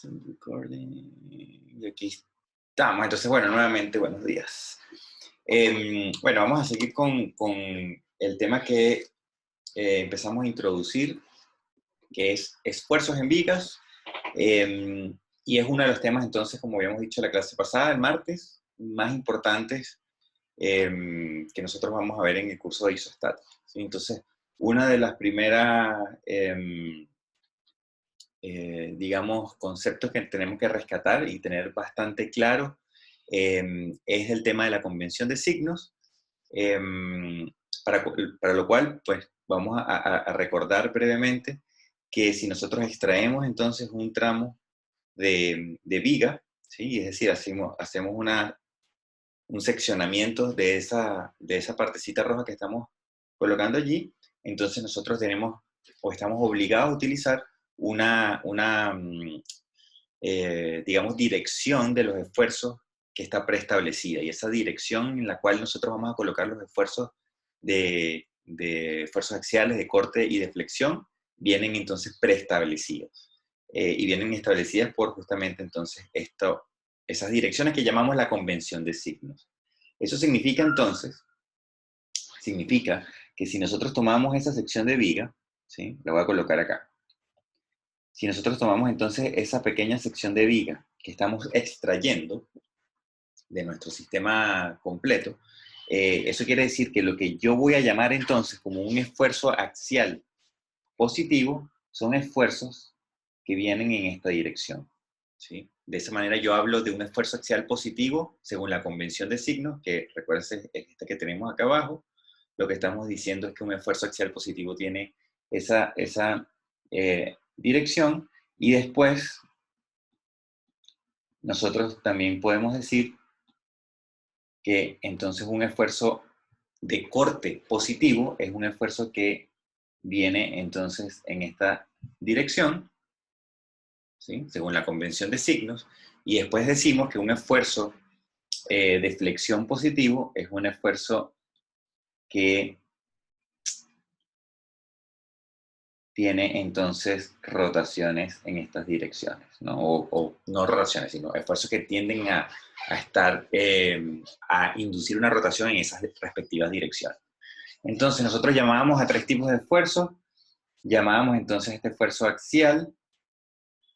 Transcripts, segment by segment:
Recording. Y aquí estamos. Entonces, bueno, nuevamente, buenos días. Bueno, vamos a seguir con el tema que empezamos a introducir, que es esfuerzos en vigas. Y es uno de los temas, entonces, como habíamos dicho en la clase pasada, el martes, más importantes que nosotros vamos a ver en el curso de isostática, ¿sí? Entonces, una de las primeras digamos, conceptos que tenemos que rescatar y tener bastante claro es el tema de la convención de signos, eh, para lo cual, pues, vamos a recordar brevemente que si nosotros extraemos entonces un tramo de viga, ¿sí? Es decir, hacemos un seccionamiento de esa partecita roja que estamos colocando allí, entonces nosotros tenemos o estamos obligados a utilizar una digamos, dirección de los esfuerzos que está preestablecida. Y esa dirección en la cual nosotros vamos a colocar los esfuerzos de esfuerzos axiales, de corte y de flexión, vienen entonces preestablecidos. Y vienen establecidas por justamente entonces esas direcciones que llamamos la convención de signos. Eso significa entonces, significa que si nosotros tomamos esa sección de viga, ¿sí? La voy a colocar acá. Si nosotros tomamos entonces esa pequeña sección de viga que estamos extrayendo de nuestro sistema completo, eso quiere decir que lo que yo voy a llamar entonces como un esfuerzo axial positivo son esfuerzos que vienen en esta dirección, ¿sí? De esa manera yo hablo de un esfuerzo axial positivo según la convención de signos, que recuerden es esta que tenemos acá abajo. Lo que estamos diciendo es que un esfuerzo axial positivo tiene esa dirección, y después nosotros también podemos decir que entonces un esfuerzo de corte positivo es un esfuerzo que viene entonces en esta dirección, ¿sí? Según la convención de signos, y después decimos que un esfuerzo de flexión positivo es un esfuerzo que tiene entonces rotaciones en estas direcciones, ¿no? O no rotaciones, sino esfuerzos que tienden a estar, a inducir una rotación en esas respectivas direcciones. Entonces nosotros llamábamos a tres tipos de esfuerzos. Llamábamos entonces este esfuerzo axial,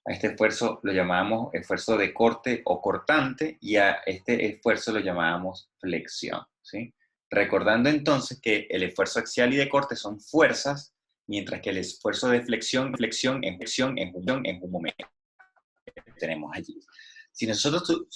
a este esfuerzo lo llamábamos esfuerzo de corte o cortante, y a este esfuerzo lo llamábamos flexión, ¿sí? Recordando entonces que el esfuerzo axial y de corte son fuerzas, mientras que el esfuerzo de flexión es un momento que tenemos allí. Si nosotros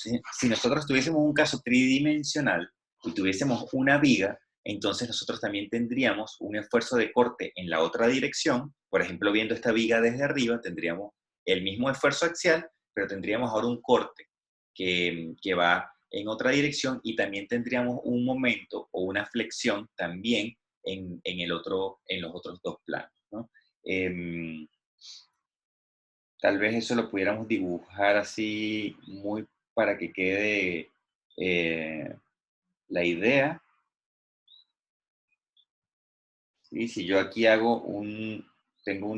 tuviésemos un caso tridimensional y tuviésemos una viga, entonces nosotros también tendríamos un esfuerzo de corte en la otra dirección. Por ejemplo, viendo esta viga desde arriba, tendríamos el mismo esfuerzo axial, pero tendríamos ahora un corte que va en otra dirección, y también tendríamos un momento o una flexión también en los otros dos planos, ¿no? Tal vez eso lo pudiéramos dibujar así muy para que quede la idea. ¿Sí? Si yo aquí tengo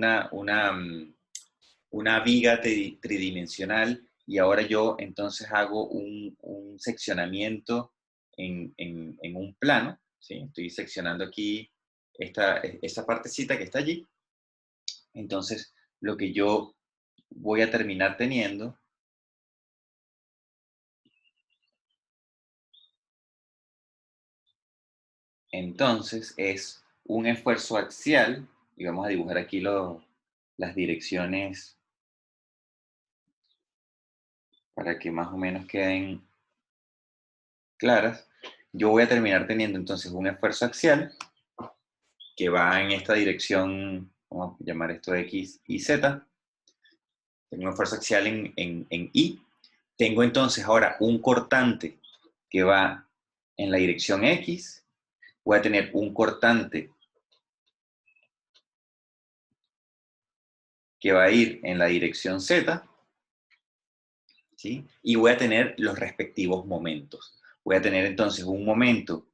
una viga tridimensional, y ahora yo entonces hago un seccionamiento en un plano, ¿sí? Estoy seccionando aquí esa partecita que está allí. Entonces, lo que yo voy a terminar teniendo entonces es un esfuerzo axial, y vamos a dibujar aquí las direcciones para que más o menos queden claras. Yo voy a terminar teniendo entonces un esfuerzo axial que va en esta dirección, vamos a llamar esto X y Z. Tengo un esfuerzo axial en Y. Tengo entonces ahora un cortante que va en la dirección X. Voy a tener un cortante que va a ir en la dirección Z, ¿sí? Y voy a tener los respectivos momentos. Voy a tener entonces un momento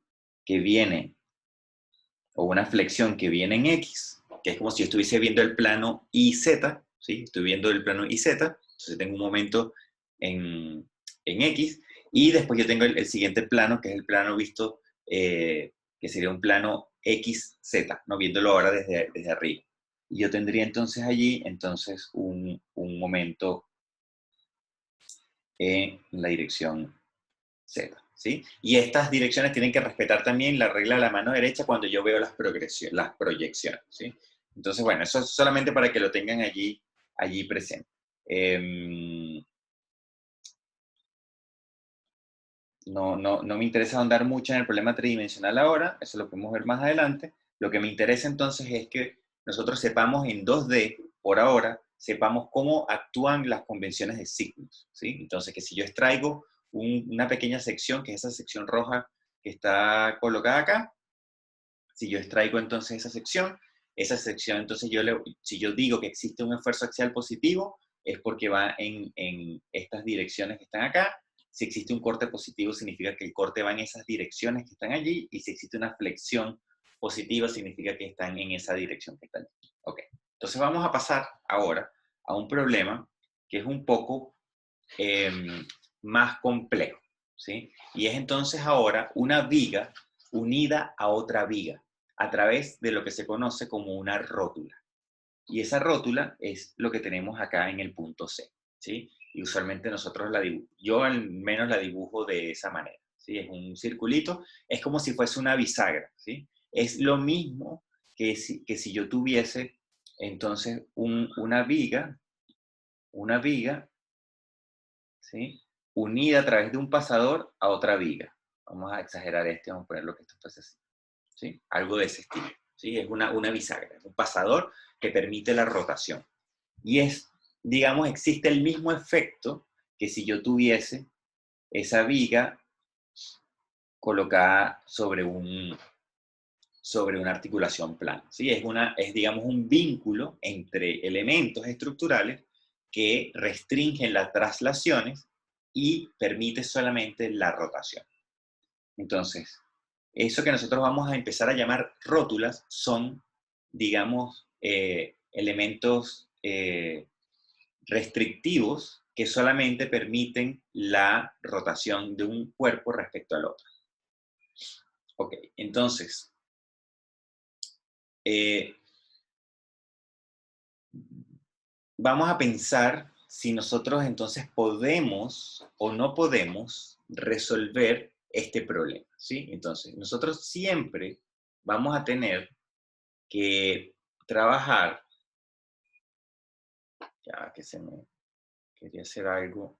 que viene, o una flexión que viene en X, que es como si yo estuviese viendo el plano YZ, ¿sí? Estoy viendo el plano YZ, Entonces tengo un momento en X, y después yo tengo el siguiente plano, que es el plano visto, que sería un plano XZ, ¿no? Viéndolo ahora desde arriba. Y yo tendría entonces allí un momento en la dirección Z, ¿sí? Y estas direcciones tienen que respetar también la regla de la mano derecha cuando yo veo las proyecciones, ¿sí? Entonces, bueno, eso es solamente para que lo tengan allí presente. No me interesa ahondar mucho en el problema tridimensional ahora, eso lo podemos ver más adelante. Lo que me interesa entonces es que nosotros sepamos en 2D, por ahora, sepamos cómo actúan las convenciones de signos, ¿sí? Entonces, que si yo extraigo una pequeña sección, que es esa sección roja que está colocada acá, si yo extraigo entonces esa sección entonces si yo digo que existe un esfuerzo axial positivo, es porque va en estas direcciones que están acá. Si existe un corte positivo, significa que el corte va en esas direcciones que están allí, y si existe una flexión positiva, significa que están en esa dirección que está allí. Ok, entonces vamos a pasar ahora a un problema que es un poco más complejo, ¿sí? Y es entonces ahora una viga unida a otra viga a través de lo que se conoce como una rótula. Y esa rótula es lo que tenemos acá en el punto C, ¿sí? Y usualmente nosotros yo al menos la dibujo de esa manera, ¿sí? Es un circulito, es como si fuese una bisagra, ¿sí? Es lo mismo que si yo tuviese entonces una viga, ¿sí? Unida a través de un pasador a otra viga. Vamos a exagerar vamos a poner lo que esto fuese así, ¿sí? Algo de ese estilo, ¿sí? Es una bisagra, es un pasador que permite la rotación. Y digamos, existe el mismo efecto que si yo tuviese esa viga colocada sobre una articulación plana, ¿sí? Digamos, un vínculo entre elementos estructurales que restringen las traslaciones y permite solamente la rotación. Entonces, eso que nosotros vamos a empezar a llamar rótulas son, digamos, elementos restrictivos que solamente permiten la rotación de un cuerpo respecto al otro. Ok, entonces, vamos a pensar si nosotros entonces podemos o no podemos resolver este problema, ¿sí? Entonces, nosotros siempre vamos a tener que trabajar, ya que quería hacer algo,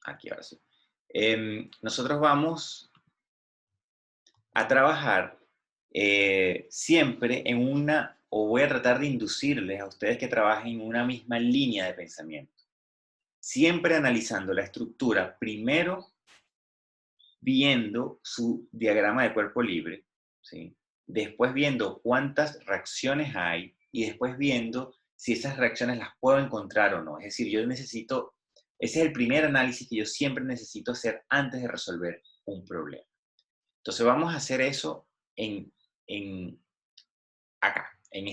aquí ahora sí. Nosotros vamos a trabajar siempre o voy a tratar de inducirles a ustedes que trabajen en una misma línea de pensamiento. Siempre analizando la estructura, primero viendo su diagrama de cuerpo libre, ¿sí? Después viendo cuántas reacciones hay y después viendo si esas reacciones las puedo encontrar o no. Es decir, ese es el primer análisis que yo siempre necesito hacer antes de resolver un problema. Entonces vamos a hacer eso acá, en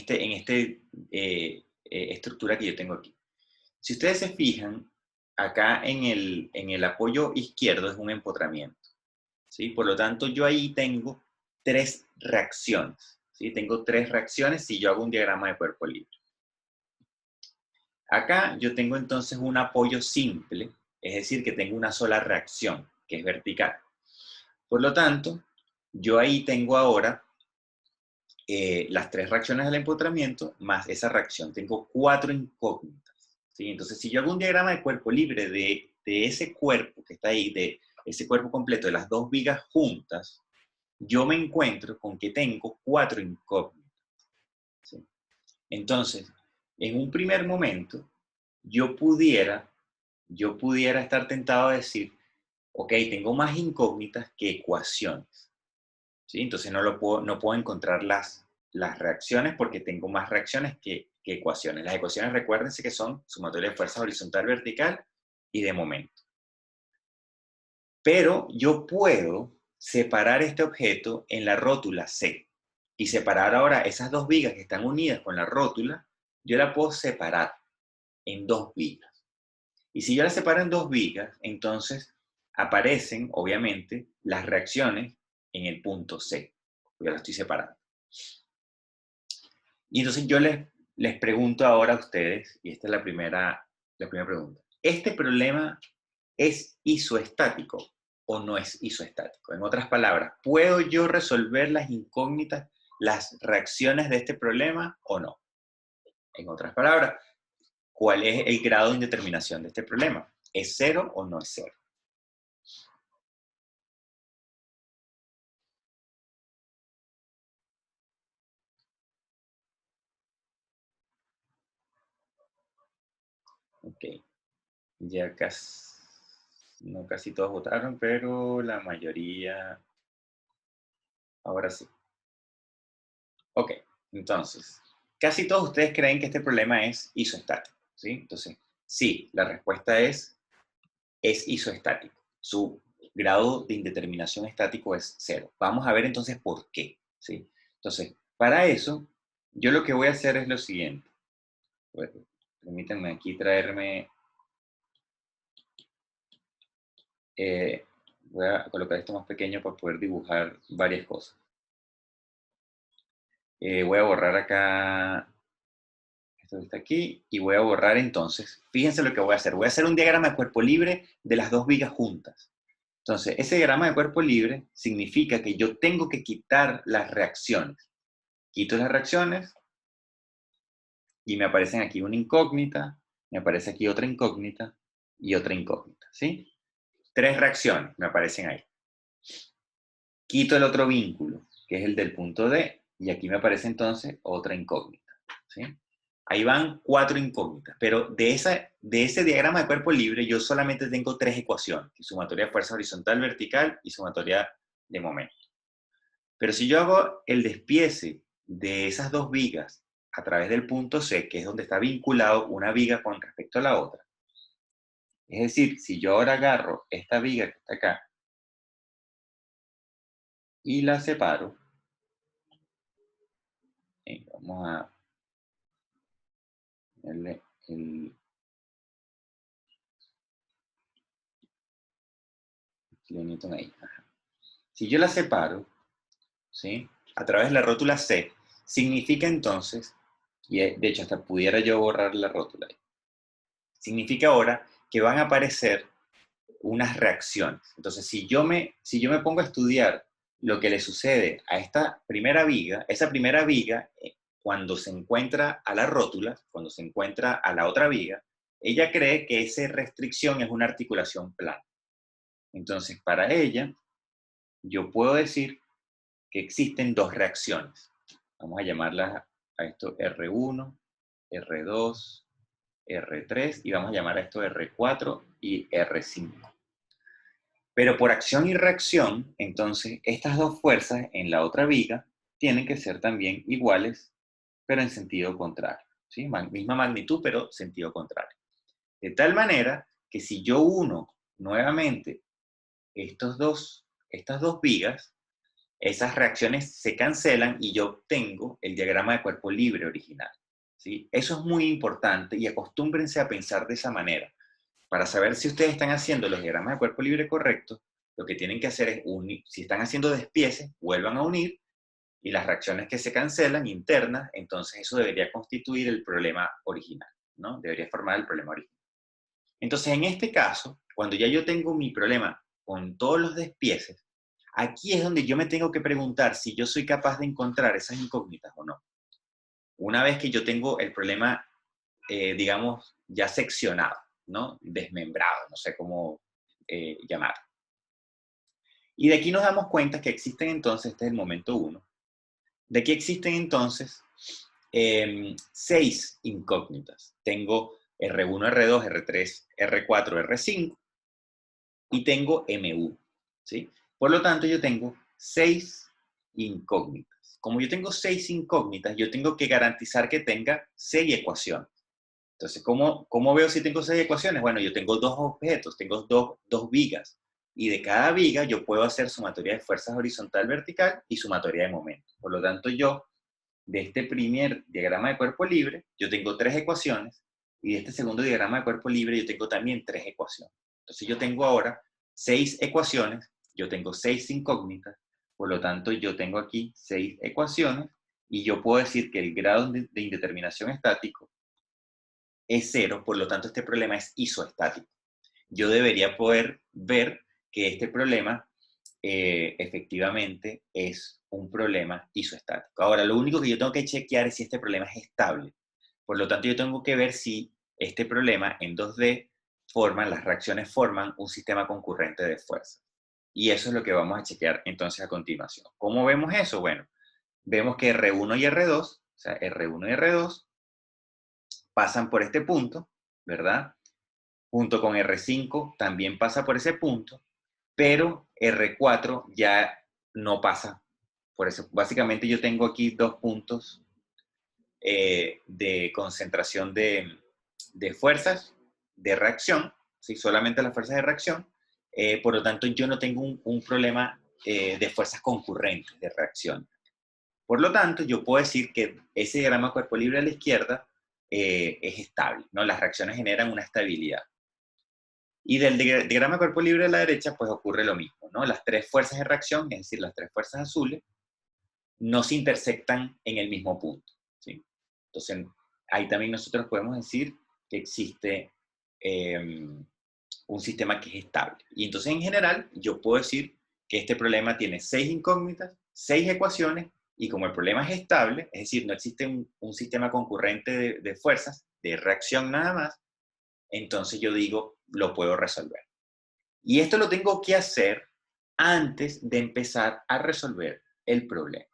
estructura que yo tengo aquí. Si ustedes se fijan, acá en el apoyo izquierdo es un empotramiento, ¿sí? Por lo tanto, yo ahí tengo 3 reacciones, ¿sí? Tengo 3 reacciones si yo hago un diagrama de cuerpo libre. Acá yo tengo entonces un apoyo simple, es decir, que tengo una sola reacción, que es vertical. Por lo tanto, yo ahí tengo ahora las 3 reacciones del empotramiento más esa reacción. Tengo 4 incógnitas, ¿sí? Entonces, si yo hago un diagrama de cuerpo libre de ese cuerpo que está ahí, de ese cuerpo completo, de las 2 vigas juntas, yo me encuentro con que tengo 4 incógnitas, ¿sí? Entonces, en un primer momento, yo pudiera estar tentado a decir, ok, tengo más incógnitas que ecuaciones, ¿sí? Entonces no puedo encontrar las reacciones porque tengo más reacciones que ecuaciones. Las ecuaciones, recuérdense que son sumatoria de fuerza horizontal, vertical y de momento. Pero yo puedo separar este objeto en la rótula C y separar ahora esas 2 vigas que están unidas con la rótula, yo la puedo separar. en dos vigas. Y si yo la separo en dos vigas, entonces aparecen, obviamente, las reacciones en el punto C. Yo la estoy separando. Y entonces yo les pregunto ahora a ustedes, y esta es la primera pregunta. ¿Este problema es isoestático o no es isoestático? En otras palabras, ¿puedo yo resolver las incógnitas, las reacciones de este problema o no? En otras palabras, ¿cuál es el grado de indeterminación de este problema? ¿Es cero o no es cero? Ok, ya casi, no casi todos votaron, pero la mayoría, ahora sí. Ok, entonces, casi todos ustedes creen que este problema es isoestático, ¿sí? Entonces, sí, la respuesta es isoestático. Su grado de indeterminación estático es cero. Vamos a ver entonces por qué, ¿sí? Entonces, para eso, yo lo que voy a hacer es lo siguiente. Bueno, permítanme aquí traerme, voy a colocar esto más pequeño para poder dibujar varias cosas. Voy a borrar acá esto que está aquí y voy a borrar entonces. Fíjense lo que voy a hacer. Voy a hacer un diagrama de cuerpo libre de las dos vigas juntas. Entonces, ese diagrama de cuerpo libre significa que yo tengo que quitar las reacciones. Quito las reacciones y me aparecen aquí una incógnita, me aparece aquí otra incógnita y otra incógnita, ¿sí? Tres reacciones me aparecen ahí. Quito el otro vínculo, que es el del punto D, y aquí me aparece entonces otra incógnita, ¿sí? Ahí van cuatro incógnitas, pero de ese diagrama de cuerpo libre yo solamente tengo tres ecuaciones, sumatoria de fuerza horizontal, vertical y sumatoria de momento. Pero si yo hago el despiece de esas dos vigas a través del punto C, que es donde está vinculado una viga con respecto a la otra, es decir, si yo ahora agarro esta viga que está acá y la separo, vamos a ponerle el kilonewton ahí. Ajá. Si yo la separo, ¿sí? A través de la rótula C, significa entonces, y de hecho hasta pudiera yo borrar la rótula ahí, significa ahora que van a aparecer unas reacciones. Entonces, si yo me pongo a estudiar lo que le sucede a esta primera viga, esa primera viga, cuando se encuentra a la rótula, cuando se encuentra a la otra viga, ella cree que esa restricción es una articulación plana. Entonces, para ella, yo puedo decir que existen dos reacciones. Vamos a llamarlas a esto R1, R2, R3 y vamos a llamar a esto R4 y R5. Pero por acción y reacción, entonces, estas dos fuerzas en la otra viga tienen que ser también iguales, pero en sentido contrario. ¿Sí? Misma magnitud, pero sentido contrario. De tal manera que si yo uno nuevamente estas dos vigas, esas reacciones se cancelan y yo obtengo el diagrama de cuerpo libre original. ¿Sí? Eso es muy importante y acostúmbrense a pensar de esa manera. Para saber si ustedes están haciendo los diagramas de cuerpo libre correctos, lo que tienen que hacer es unir, si están haciendo despieces, vuelvan a unir y las reacciones que se cancelan internas, entonces eso debería constituir el problema original, ¿no? Debería formar el problema original. Entonces, en este caso, cuando ya yo tengo mi problema con todos los despieces, aquí es donde yo me tengo que preguntar si yo soy capaz de encontrar esas incógnitas o no. Una vez que yo tengo el problema, digamos, ya seccionado, ¿no? Desmembrado, no sé cómo llamar. Y de aquí nos damos cuenta que existen entonces, este es el momento 1, de aquí existen entonces 6 incógnitas. Tengo R1, R2, R3, R4, R5 y tengo MU, ¿sí? Por lo tanto, yo tengo 6 incógnitas. Como yo tengo 6 incógnitas, yo tengo que garantizar que tenga 6 ecuaciones. Entonces, ¿cómo veo si tengo 6 ecuaciones? Bueno, yo tengo dos objetos, tengo dos vigas. Y de cada viga yo puedo hacer sumatoria de fuerzas horizontal, vertical y sumatoria de momento. Por lo tanto, yo, de este primer diagrama de cuerpo libre, yo tengo 3 ecuaciones y de este segundo diagrama de cuerpo libre yo tengo también 3 ecuaciones. Entonces yo tengo ahora 6 ecuaciones, yo tengo 6 incógnitas, por lo tanto yo tengo aquí 6 ecuaciones, y yo puedo decir que el grado de indeterminación estático es 0, por lo tanto este problema es isoestático. Yo debería poder ver que este problema efectivamente es un problema isoestático. Ahora, lo único que yo tengo que chequear es si este problema es estable. Por lo tanto, yo tengo que ver si este problema en 2D las reacciones forman un sistema concurrente de fuerzas. Y eso es lo que vamos a chequear entonces a continuación. ¿Cómo vemos eso? Bueno, vemos que R1 y R2, o sea, R1 y R2, pasan por este punto, ¿verdad? Junto con R5 también pasa por ese punto, pero R4 ya no pasa por eso. Básicamente yo tengo aquí 2 puntos de concentración de fuerzas de reacción, ¿sí? Solamente las fuerzas de reacción. Por lo tanto, yo no tengo un problema de fuerzas concurrentes de reacción. Por lo tanto, yo puedo decir que ese diagrama cuerpo libre a la izquierda es estable, ¿no? Las reacciones generan una estabilidad. Y del diagrama cuerpo libre a la derecha, pues ocurre lo mismo, ¿no? Las 3 fuerzas de reacción, es decir, las 3 fuerzas azules, no se intersectan en el mismo punto, ¿sí? Entonces, ahí también nosotros podemos decir que existe un sistema que es estable. Y entonces, en general, yo puedo decir que este problema tiene 6 incógnitas, 6 ecuaciones, y como el problema es estable, es decir, no existe un sistema concurrente de fuerzas, de reacción nada más, entonces yo digo, lo puedo resolver. Y esto lo tengo que hacer antes de empezar a resolver el problema.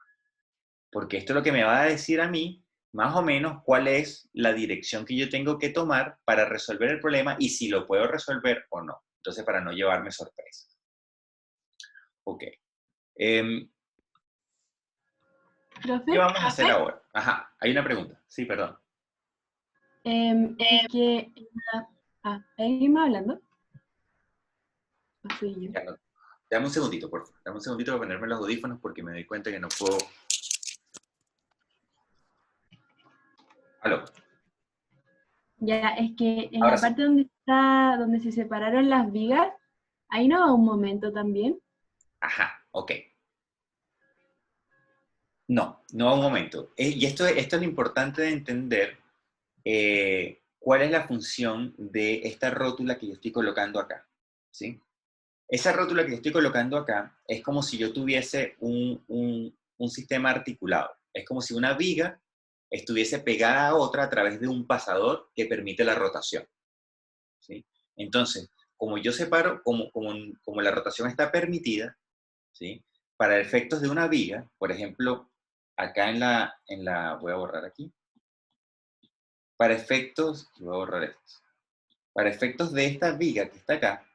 Porque esto es lo que me va a decir a mí, más o menos, cuál es la dirección que yo tengo que tomar para resolver el problema y si lo puedo resolver o no. Entonces, para no llevarme sorpresas. Ok. ¿Qué Profe, vamos a hacer ahora? Ajá, hay una pregunta. Sí, perdón. es que... ¿alguien me hablando? ¿O fui yo? Ya no. Dame un segundito, por favor. Dame un segundito para ponerme los audífonos porque me doy cuenta que no puedo. Aló. Ya, es que en Ahora la sí. parte donde está, donde se separaron las vigas, ahí no va un momento también. Ajá, ok. No, no, un momento. Y esto es lo importante de entender cuál es la función de esta rótula que yo estoy colocando acá, ¿sí? Esa rótula que yo estoy colocando acá es como si yo tuviese un sistema articulado. Es como si una viga estuviese pegada a otra a través de un pasador que permite la rotación, ¿sí? Entonces, como yo separo, como la rotación está permitida, ¿sí? Para efectos de una viga, por ejemplo, acá voy a borrar aquí, para efectos, voy a borrar esto, para efectos de esta viga que está acá,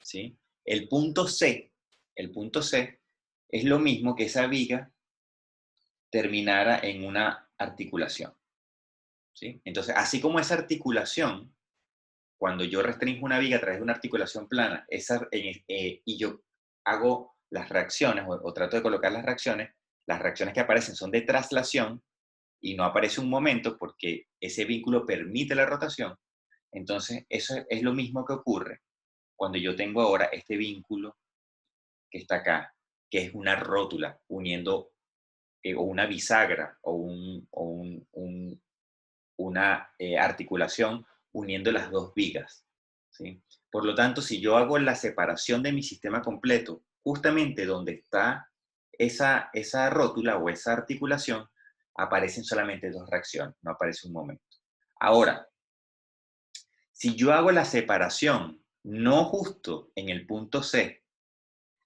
¿sí? El punto C, el punto C es lo mismo que esa viga terminara en una articulación, ¿sí? Entonces, así como esa articulación, cuando yo restringo una viga a través de una articulación plana, y yo hago las reacciones o trato de colocar las reacciones que aparecen son de traslación y no aparece un momento porque ese vínculo permite la rotación. Entonces, eso es lo mismo que ocurre cuando yo tengo ahora este vínculo que está acá, que es una rótula uniendo, o una bisagra, o una articulación uniendo las dos vigas, ¿sí? Por lo tanto, si yo hago la separación de mi sistema completo, justamente donde está esa rótula o esa articulación, aparecen solamente 2 reacciones, no aparece un momento. Ahora, si yo hago la separación no justo en el punto C,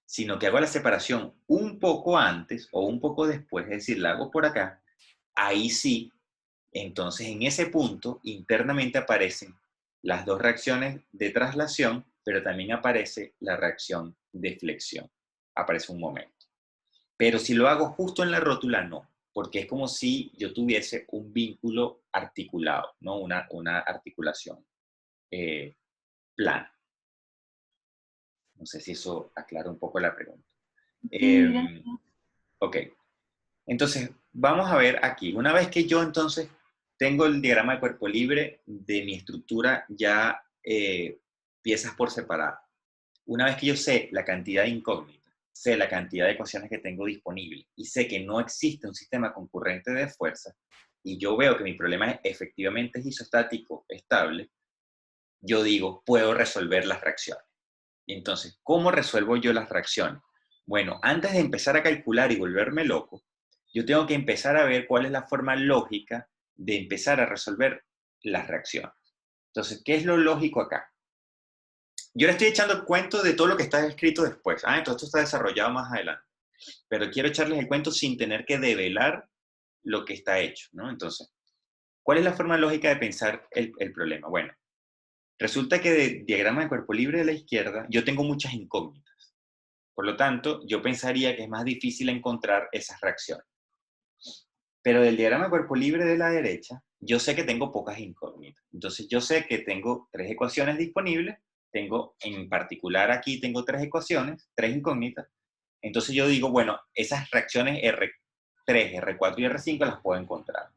sino que hago la separación un poco antes o un poco después, es decir, la hago por acá, ahí sí, entonces en ese punto internamente aparecen las 2 reacciones de traslación, pero también aparece la reacción de flexión, aparece un momento. Pero si lo hago justo en la rótula, no, porque es como si yo tuviese un vínculo articulado, ¿no? Una articulación eh, plana. No sé si eso aclara un poco la pregunta. Sí, gracias. Ok, entonces vamos a ver aquí. Una vez que yo entonces tengo el diagrama de cuerpo libre de mi estructura ya piezas por separado. Una vez que yo sé la cantidad de incógnitas, sé la cantidad de ecuaciones que tengo disponibles y sé que no existe un sistema concurrente de fuerzas, y yo veo que mi problema efectivamente es isostático estable, yo digo, puedo resolver las reacciones. Y entonces, ¿cómo resuelvo yo las reacciones? Bueno, antes de empezar a calcular y volverme loco, yo tengo que empezar a ver cuál es la forma lógica de empezar a resolver las reacciones. Entonces, ¿qué es lo lógico acá? Yo le estoy echando el cuento de todo lo que está escrito después. Entonces esto está desarrollado más adelante. Pero quiero echarles el cuento sin tener que develar lo que está hecho, ¿no? Entonces, ¿cuál es la forma lógica de pensar el problema? Bueno, resulta que de diagrama de cuerpo libre de la izquierda yo tengo muchas incógnitas. Por lo tanto, yo pensaría que es más difícil encontrar esas reacciones. Pero del diagrama de cuerpo libre de la derecha, yo sé que tengo pocas incógnitas. Entonces, yo sé que tengo 3 ecuaciones disponibles. Tengo, en particular aquí, tengo 3 ecuaciones, 3 incógnitas. Entonces, yo digo, bueno, esas reacciones R3, R4 y R5 las puedo encontrar.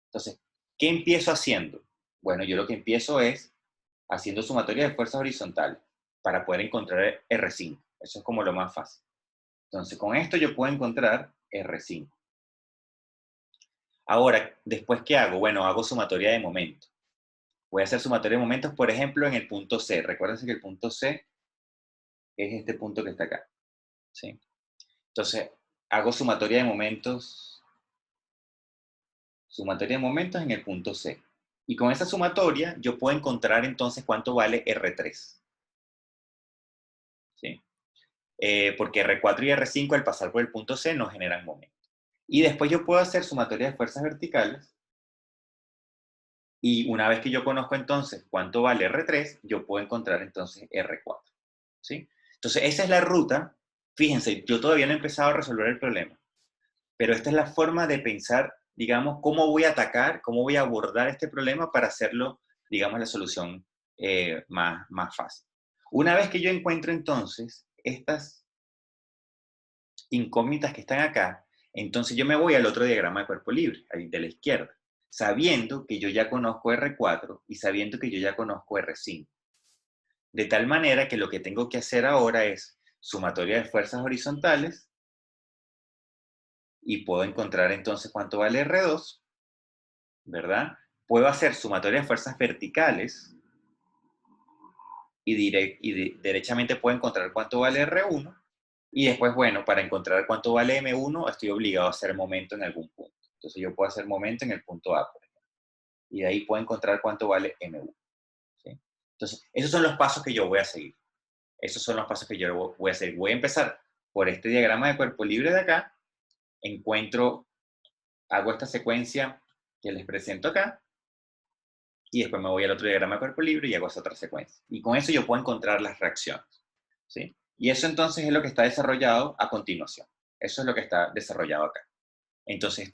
Entonces, ¿qué empiezo haciendo? Bueno, yo lo que empiezo es haciendo sumatoria de fuerzas horizontales para poder encontrar R5. Eso es como lo más fácil. Entonces, con esto yo puedo encontrar R5. Ahora, ¿después qué hago? Bueno, hago sumatoria de momentos. Voy a hacer sumatoria de momentos, por ejemplo, en el punto C. Recuérdense que el punto C es este punto que está acá, ¿sí? Entonces, hago sumatoria de momentos en el punto C. Y con esa sumatoria, yo puedo encontrar entonces cuánto vale R3, ¿sí? Porque R4 y R5 al pasar por el punto C no generan momento. Y después yo puedo hacer sumatoria de fuerzas verticales. Y una vez que yo conozco entonces cuánto vale R3, yo puedo encontrar entonces R4, ¿sí? Entonces, esa es la ruta. Fíjense, yo todavía no he empezado a resolver el problema, pero esta es la forma de pensar, digamos, cómo voy a atacar, cómo voy a abordar este problema para hacerlo, digamos, la solución más fácil. Una vez que yo encuentro entonces estas incógnitas que están acá, entonces yo me voy al otro diagrama de cuerpo libre, ahí de la izquierda, sabiendo que yo ya conozco R4 y sabiendo que yo ya conozco R5. De tal manera que lo que tengo que hacer ahora es sumatoria de fuerzas horizontales y puedo encontrar entonces cuánto vale R2, ¿verdad? Puedo hacer sumatoria de fuerzas verticales y derechamente puedo encontrar cuánto vale R1. Y después, bueno, para encontrar cuánto vale M1, estoy obligado a hacer momento en algún punto. Entonces yo puedo hacer momento en el punto A, por ejemplo. Y de ahí puedo encontrar cuánto vale M1. ¿Sí? Entonces, esos son los pasos que yo voy a seguir. Esos son los pasos que yo voy a seguir. Voy a empezar por este diagrama de cuerpo libre de acá. Hago esta secuencia que les presento acá. Y después me voy al otro diagrama de cuerpo libre y hago esa otra secuencia. Y con eso yo puedo encontrar las reacciones, ¿sí? Y eso entonces es lo que está desarrollado a continuación. Eso es lo que está desarrollado acá. Entonces,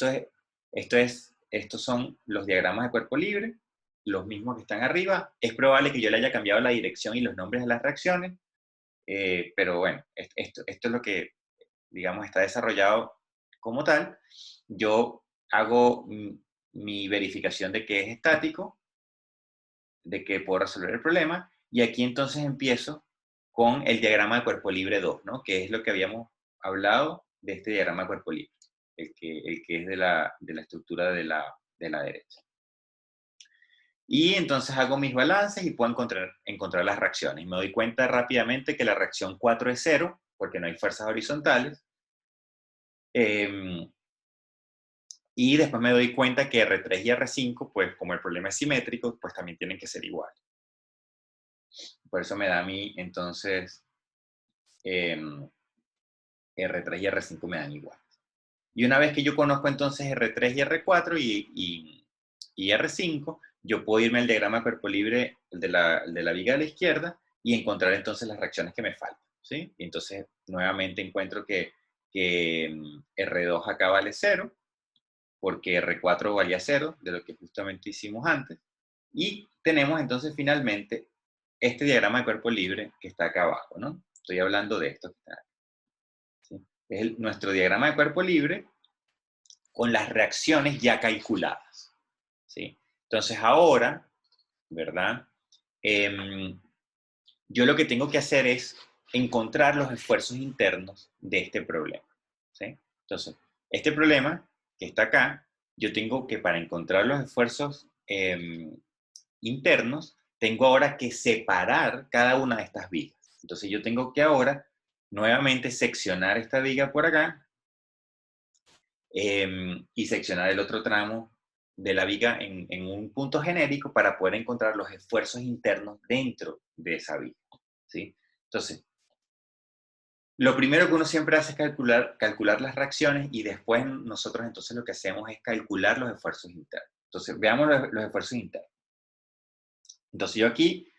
estos son los diagramas de cuerpo libre, los mismos que están arriba. Es probable que yo le haya cambiado la dirección y los nombres de las reacciones, pero bueno, esto es lo que, digamos, está desarrollado como tal. Yo hago mi verificación de que es estático, de que puedo resolver el problema, y aquí entonces empiezo con el diagrama de cuerpo libre 2, ¿no? Que es lo que habíamos hablado de este diagrama de cuerpo libre, el que es de la estructura de la derecha. Y entonces hago mis balances y puedo encontrar las reacciones. Me doy cuenta rápidamente que la reacción 4 es 0, porque no hay fuerzas horizontales. Y después me doy cuenta que R3 y R5, pues como el problema es simétrico, pues también tienen que ser iguales. Por eso me da a mí, entonces, R3 y R5 me dan igual. Y una vez que yo conozco entonces R3 y R4 y R5, yo puedo irme al diagrama de cuerpo libre de la viga de la izquierda y encontrar entonces las reacciones que me faltan, ¿sí? Y entonces nuevamente encuentro que R2 acá vale 0, porque R4 valía 0, de lo que justamente hicimos antes. Y tenemos entonces finalmente este diagrama de cuerpo libre que está acá abajo, ¿no? Estoy hablando de esto que está aquí, ¿sí? Es nuestro diagrama de cuerpo libre con las reacciones ya calculadas, ¿sí? Entonces ahora, ¿verdad? Yo lo que tengo que hacer es encontrar los esfuerzos internos de este problema, ¿sí? Entonces, este problema que está acá, yo tengo que, para encontrar los esfuerzos internos, tengo ahora que separar cada una de estas vigas. Entonces yo tengo que ahora nuevamente seccionar esta viga por acá y seccionar el otro tramo de la viga en un punto genérico para poder encontrar los esfuerzos internos dentro de esa viga, ¿sí? Entonces, lo primero que uno siempre hace es calcular las reacciones y después nosotros entonces lo que hacemos es calcular los esfuerzos internos. Entonces, veamos los esfuerzos internos. Entonces, yo aquí,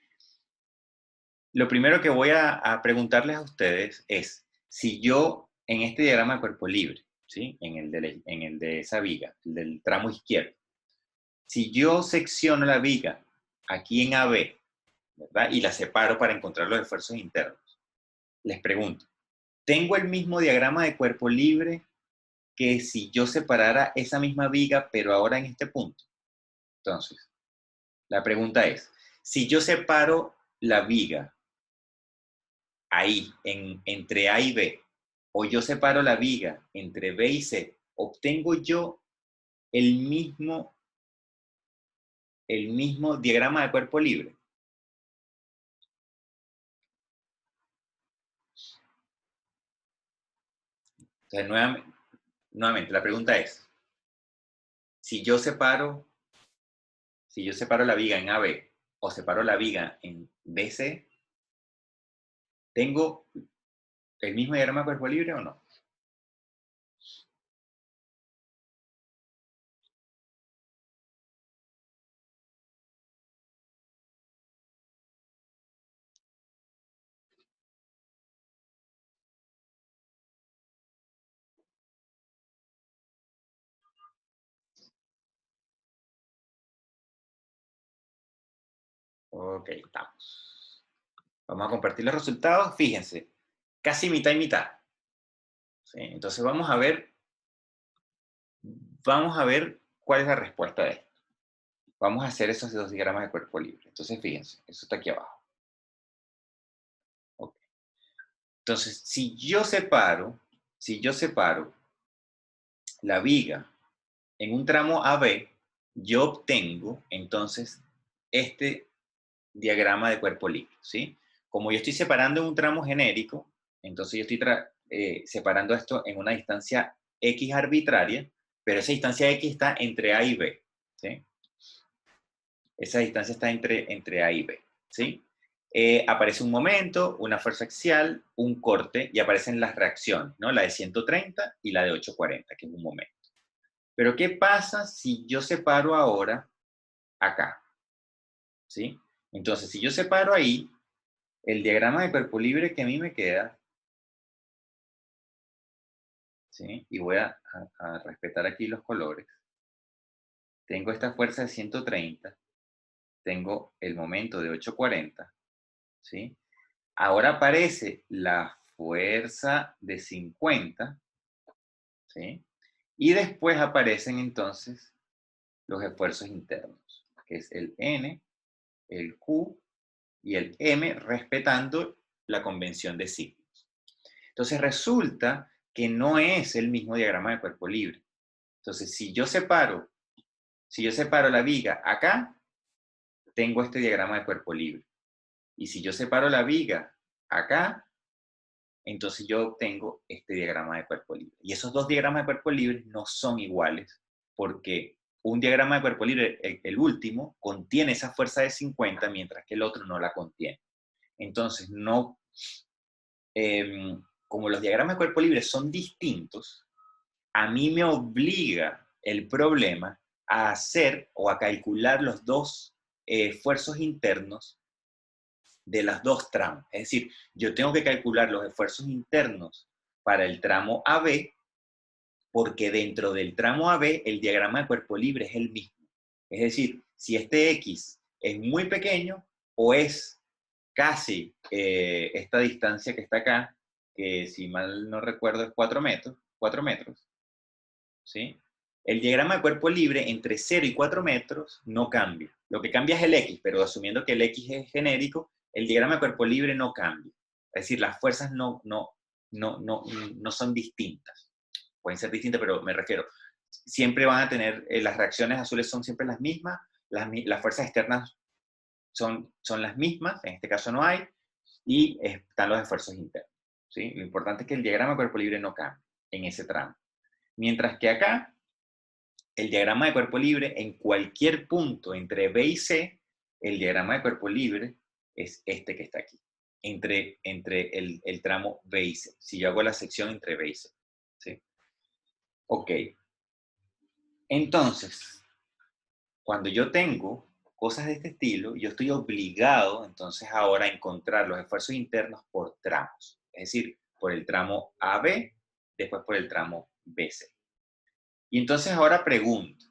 lo primero que voy a preguntarles a ustedes es, si yo en este diagrama de cuerpo libre, ¿sí? En el de esa viga, el del tramo izquierdo, si yo secciono la viga aquí en AB, ¿verdad? Y la separo para encontrar los esfuerzos internos, les pregunto, ¿tengo el mismo diagrama de cuerpo libre que si yo separara esa misma viga, pero ahora en este punto? Entonces, la pregunta es, si yo separo la viga ahí, entre A y B, o yo separo la viga entre B y C, ¿obtengo yo el mismo diagrama de cuerpo libre? Entonces, nuevamente, la pregunta es, si yo separo la viga en AB o separo la viga en BC, ¿tengo el mismo diagrama de cuerpo libre o no? Ok, estamos. Vamos a compartir los resultados. Fíjense, casi mitad y mitad. ¿Sí? Entonces vamos a ver cuál es la respuesta de esto. Vamos a hacer esos dos diagramas de cuerpo libre. Entonces fíjense, eso está aquí abajo. Okay. Entonces, si yo separo la viga en un tramo AB, yo obtengo entonces este diagrama de cuerpo libre, ¿sí? Como yo estoy separando en un tramo genérico, entonces yo estoy separando esto en una distancia X arbitraria, pero esa distancia X está entre A y B, ¿sí? Esa distancia está entre A y B, ¿sí? Aparece un momento, una fuerza axial, un corte, y aparecen las reacciones, ¿no? La de 130 y la de 840, que es un momento. Pero ¿qué pasa si yo separo ahora acá? ¿Sí? Entonces, si yo separo ahí, el diagrama de cuerpo libre que a mí me queda, ¿sí? Y voy a respetar aquí los colores. Tengo esta fuerza de 130, tengo el momento de 840, ¿sí? Ahora aparece la fuerza de 50, ¿sí? Y después aparecen entonces los esfuerzos internos, que es el N, el Q y el M, respetando la convención de signos. Entonces resulta que no es el mismo diagrama de cuerpo libre. Entonces, si yo separo la viga acá, tengo este diagrama de cuerpo libre. Y si yo separo la viga acá, entonces yo obtengo este diagrama de cuerpo libre. Y esos dos diagramas de cuerpo libre no son iguales, porque un diagrama de cuerpo libre, el último, contiene esa fuerza de 50, mientras que el otro no la contiene. Entonces, no, como los diagramas de cuerpo libre son distintos, a mí me obliga el problema a hacer o a calcular los dos esfuerzos internos de las dos tramos. Es decir, yo tengo que calcular los esfuerzos internos para el tramo AB, porque dentro del tramo AB el diagrama de cuerpo libre es el mismo. Es decir, si este X es muy pequeño o es casi esta distancia que está acá, que si mal no recuerdo es 4 metros, ¿sí? El diagrama de cuerpo libre entre 0 y 4 metros no cambia. Lo que cambia es el X, pero asumiendo que el X es genérico, el diagrama de cuerpo libre no cambia. Es decir, las fuerzas no son distintas. Pueden ser distintas, pero me refiero, siempre van a tener, las reacciones azules son siempre las mismas, las fuerzas externas son las mismas, en este caso no hay, y están los esfuerzos internos. ¿Sí? Lo importante es que el diagrama de cuerpo libre no cambie en ese tramo. Mientras que acá, el diagrama de cuerpo libre, en cualquier punto entre B y C, el diagrama de cuerpo libre es este que está aquí, entre el tramo B y C. Si yo hago la sección entre B y C. ¿Sí? Ok. Entonces, cuando yo tengo cosas de este estilo, yo estoy obligado entonces ahora a encontrar los esfuerzos internos por tramos. Es decir, por el tramo AB, después por el tramo BC. Y entonces ahora pregunto,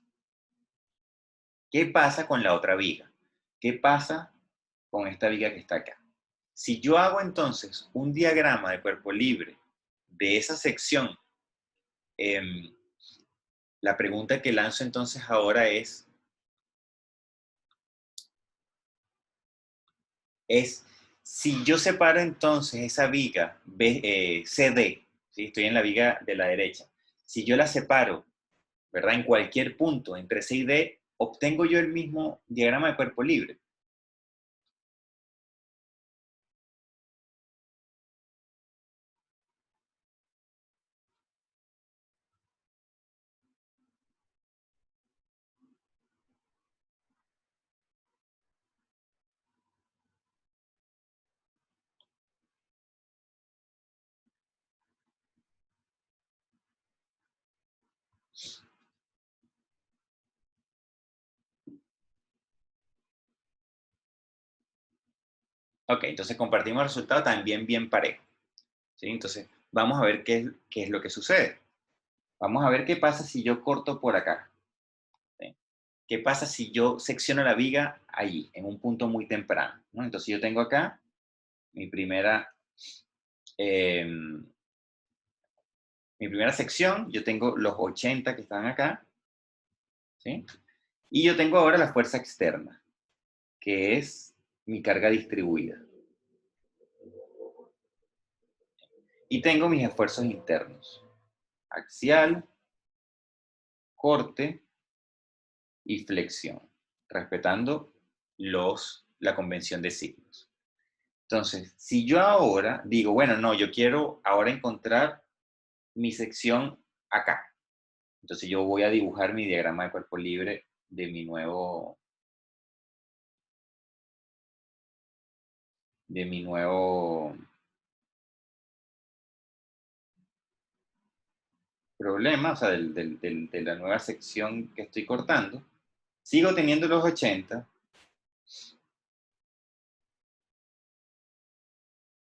¿qué pasa con la otra viga? ¿Qué pasa con esta viga que está acá? Si yo hago entonces un diagrama de cuerpo libre de esa sección, la pregunta que lanzo entonces ahora es si yo separo entonces esa viga CD, ¿sí? Estoy en la viga de la derecha, si yo la separo, ¿verdad? En cualquier punto entre C y D, obtengo yo el mismo diagrama de cuerpo libre. Ok, entonces compartimos el resultado también bien parejo. ¿Sí? Entonces, vamos a ver qué es lo que sucede. Vamos a ver qué pasa si yo corto por acá. ¿Sí? ¿Qué pasa si yo secciono la viga allí, en un punto muy temprano? ¿No? Entonces yo tengo acá mi primera, eh, mi primera sección, yo tengo los 80 que están acá, ¿sí? Y yo tengo ahora la fuerza externa, que es mi carga distribuida. Y tengo mis esfuerzos internos, axial, corte y flexión, respetando la convención de signos. Entonces, si yo ahora digo, bueno, no, yo quiero ahora encontrar mi sección acá. Entonces yo voy a dibujar mi diagrama de cuerpo libre de mi nuevo problema, o sea, de la nueva sección que estoy cortando. Sigo teniendo los 80.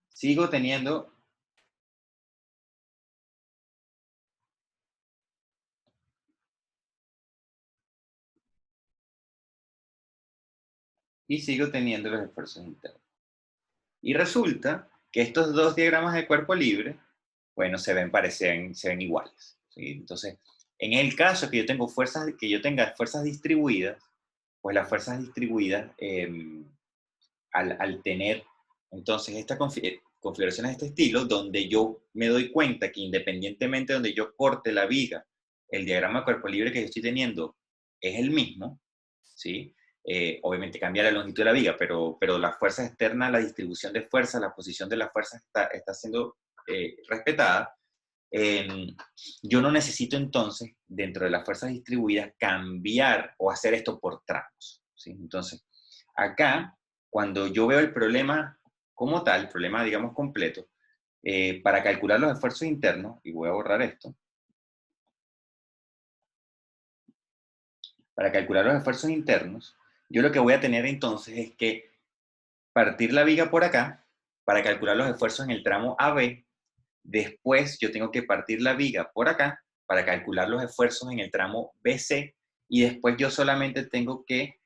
Sigo teniendo los esfuerzos internos. Y resulta que estos dos diagramas de cuerpo libre, bueno, se ven iguales. ¿Sí? Entonces, en el caso que yo tenga fuerzas distribuidas, pues las fuerzas distribuidas, al tener entonces estas configuraciones de este estilo, donde yo me doy cuenta que independientemente de donde yo corte la viga, el diagrama de cuerpo libre que yo estoy teniendo es el mismo, ¿sí? Obviamente cambia la longitud de la viga, pero la fuerza externa, la distribución de fuerza, la posición de la fuerza está siendo respetada. Yo no necesito entonces, dentro de las fuerzas distribuidas, cambiar o hacer esto por tramos, ¿sí? Entonces, acá, cuando yo veo el problema como tal, el problema, digamos, completo, para calcular los esfuerzos internos, y voy a borrar esto, para calcular los esfuerzos internos, yo lo que voy a tener entonces es que partir la viga por acá para calcular los esfuerzos en el tramo AB. Después yo tengo que partir la viga por acá para calcular los esfuerzos en el tramo BC, y después yo solamente tengo que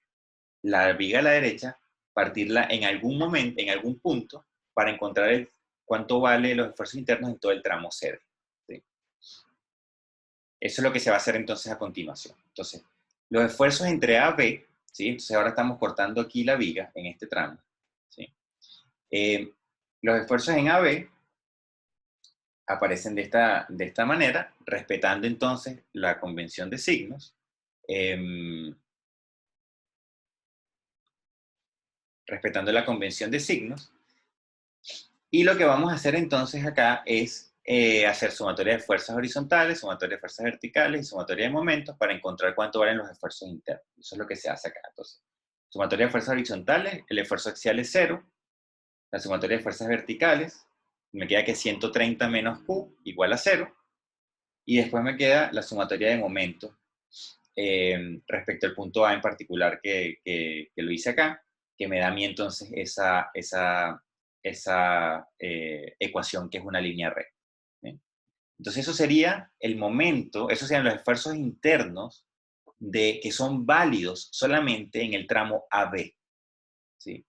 la viga a la derecha, partirla en algún momento, en algún punto, para encontrar cuánto vale los esfuerzos internos en todo el tramo CD. ¿Sí? Eso es lo que se va a hacer entonces a continuación. Entonces, los esfuerzos entre A y B, ¿sí? Entonces ahora estamos cortando aquí la viga en este tramo, ¿sí? Los esfuerzos en AB aparecen de esta manera, respetando entonces la convención de signos. Respetando la convención de signos. Y lo que vamos a hacer entonces acá es hacer sumatoria de fuerzas horizontales, sumatoria de fuerzas verticales y sumatoria de momentos para encontrar cuánto valen los esfuerzos internos. Eso es lo que se hace acá. Entonces, sumatoria de fuerzas horizontales, el esfuerzo axial es 0. La sumatoria de fuerzas verticales, me queda que 130 menos Q igual a 0. Y después me queda la sumatoria de momentos respecto al punto A en particular que lo hice acá, que me da a mí entonces esa ecuación que es una línea recta. ¿Sí? Entonces eso sería el momento, esos serían los esfuerzos internos que son válidos solamente en el tramo AB. ¿Sí?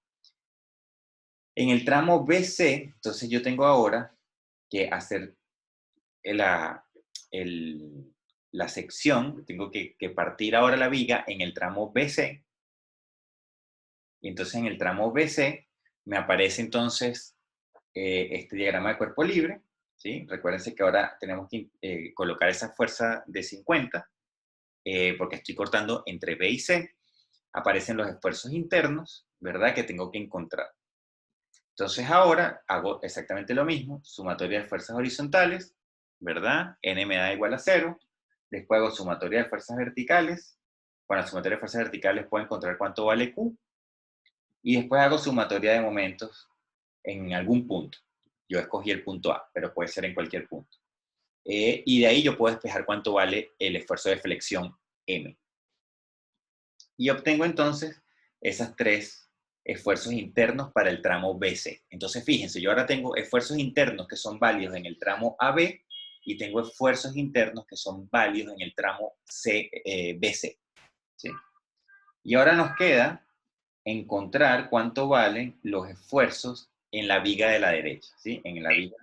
En el tramo BC, entonces yo tengo ahora que hacer la sección, tengo que partir ahora la viga en el tramo BC. Y entonces en el tramo BC me aparece entonces este diagrama de cuerpo libre, ¿sí? Recuérdense que ahora tenemos que colocar esa fuerza de 50, porque estoy cortando entre B y C. Aparecen los esfuerzos internos, ¿verdad? Que tengo que encontrar. Entonces ahora hago exactamente lo mismo, sumatoria de fuerzas horizontales, ¿verdad? N me da igual a 0. Después hago sumatoria de fuerzas verticales. Con la sumatoria de fuerzas verticales puedo encontrar cuánto vale Q. Y después hago sumatoria de momentos en algún punto. Yo escogí el punto A, pero puede ser en cualquier punto. Y de ahí yo puedo despejar cuánto vale el esfuerzo de flexión M. Y obtengo entonces esas tres esfuerzos internos para el tramo BC. Entonces fíjense, yo ahora tengo esfuerzos internos que son válidos en el tramo AB y tengo esfuerzos internos que son válidos en el tramo BC. ¿Sí? Y ahora nos queda encontrar cuánto valen los esfuerzos en la viga de la derecha, ¿sí? En la viga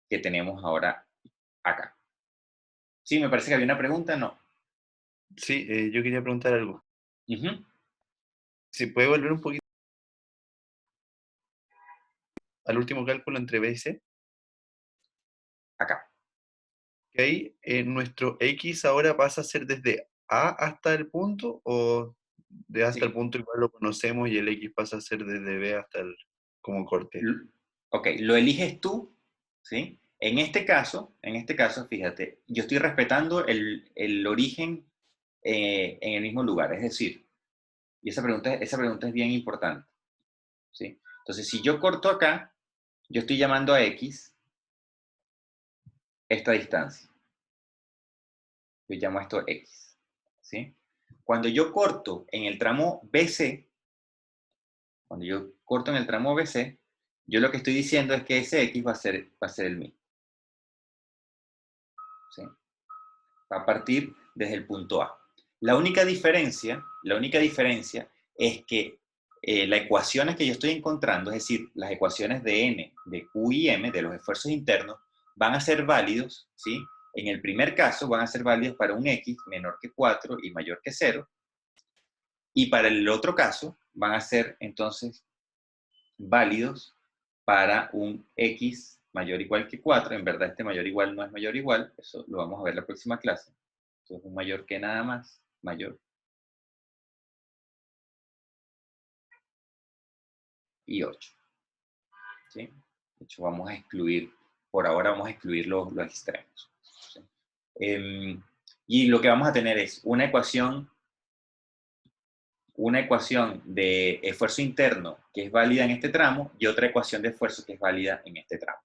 que tenemos ahora acá. Sí, me parece que había una pregunta, ¿no? Sí, yo quería preguntar algo. Uh-huh. ¿Se puede volver un poquito al último cálculo entre B y C? Acá. Que ahí nuestro X ahora pasa a ser desde A hasta el punto, o de hasta el Sí. punto igual lo conocemos y el X pasa a ser desde B hasta el como corte. Ok, lo eliges tú, ¿sí? En este caso, fíjate, yo estoy respetando el origen en el mismo lugar, es decir, y esa pregunta es bien importante, ¿sí? Entonces, si yo corto acá, yo estoy llamando a X esta distancia. Yo llamo a esto X, ¿sí? Cuando yo corto en el tramo BC, yo lo que estoy diciendo es que ese X va a ser el mismo, ¿sí? Va a partir desde el punto A. La única diferencia es que las ecuaciones que yo estoy encontrando, es decir, las ecuaciones de N, de Q y M, de los esfuerzos internos, van a ser válidos, ¿sí? En el primer caso van a ser válidos para un X menor que 4 y mayor que 0, y para el otro caso van a ser entonces válidos para un X mayor o igual que 4. En verdad este mayor o igual no es mayor o igual, eso lo vamos a ver en la próxima clase. Entonces un mayor que nada más, mayor. Y 8. ¿Sí? De hecho, vamos a excluir, por ahora vamos a excluir los extremos. ¿Sí? Y lo que vamos a tener es una ecuación de esfuerzo interno que es válida en este tramo y otra ecuación de esfuerzo que es válida en este tramo.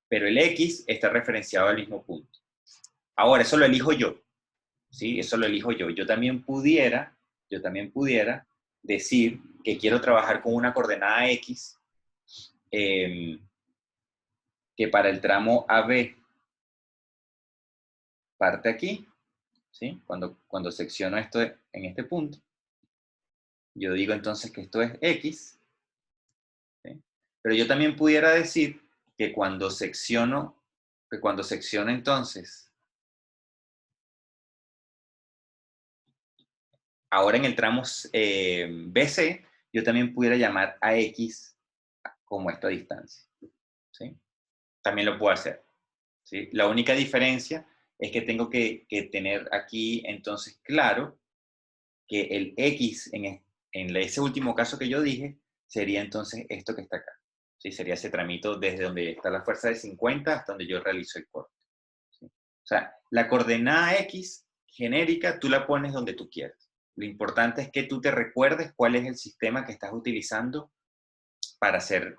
Pero el X está referenciado al mismo punto. Ahora, eso lo elijo yo. ¿Sí? Eso lo elijo yo. Yo también pudiera decir que quiero trabajar con una coordenada X que para el tramo AB parte aquí, ¿sí? Cuando secciono esto en este punto, yo digo entonces que esto es X, ¿sí? Pero yo también pudiera decir que cuando secciono entonces ahora en el tramo BC, yo también pudiera llamar a X como esta distancia, ¿sí? También lo puedo hacer, ¿sí? La única diferencia es que tengo que tener aquí entonces claro que el X en ese último caso que yo dije sería entonces esto que está acá, ¿sí? Sería ese tramito desde donde está la fuerza de 50 hasta donde yo realizo el corte, ¿sí? O sea, la coordenada X genérica tú la pones donde tú quieras. Lo importante es que tú te recuerdes cuál es el sistema que estás utilizando para hacer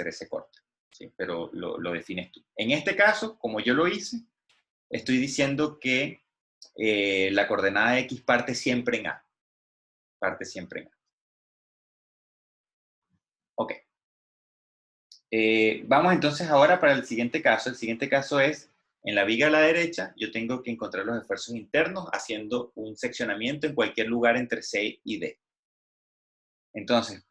ese corte, ¿sí? Pero lo defines tú. En este caso, como yo lo hice, estoy diciendo que la coordenada X parte siempre en A. Parte siempre en A. Ok. Vamos entonces ahora para el siguiente caso. El siguiente caso es, en la viga a la derecha, yo tengo que encontrar los esfuerzos internos haciendo un seccionamiento en cualquier lugar entre C y D. Entonces,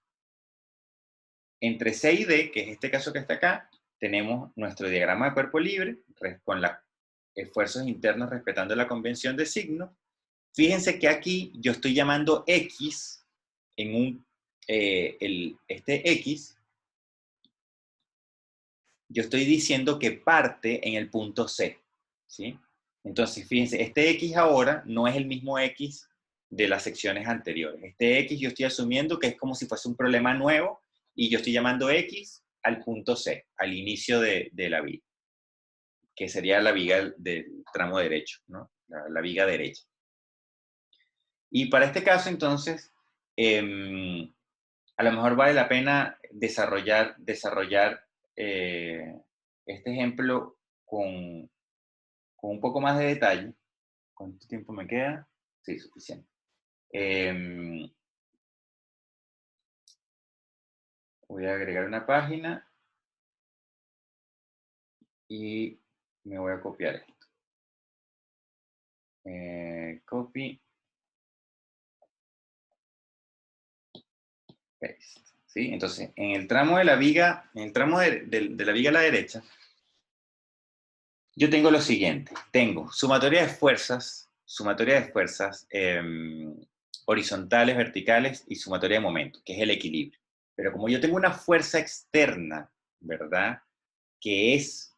entre C y D, que es este caso que está acá, tenemos nuestro diagrama de cuerpo libre con los esfuerzos internos respetando la convención de signo. Fíjense que aquí yo estoy llamando X en este X, yo estoy diciendo que parte en el punto C, ¿sí? Entonces, fíjense, este X ahora no es el mismo X de las secciones anteriores. Este X yo estoy asumiendo que es como si fuese un problema nuevo y yo estoy llamando X al punto C, al inicio de la viga, que sería la viga del tramo derecho, ¿no? La viga derecha. Y para este caso, entonces, a lo mejor vale la pena desarrollar este ejemplo con un poco más de detalle. ¿Cuánto tiempo me queda? Sí, suficiente. Voy a agregar una página y me voy a copiar esto. Copy. Paste. ¿Sí? Entonces, en el tramo de la viga, en el tramo de la viga a la derecha, yo tengo lo siguiente. Tengo sumatoria de fuerzas horizontales, verticales y sumatoria de momentos, que es el equilibrio. Pero como yo tengo una fuerza externa, ¿verdad? Que es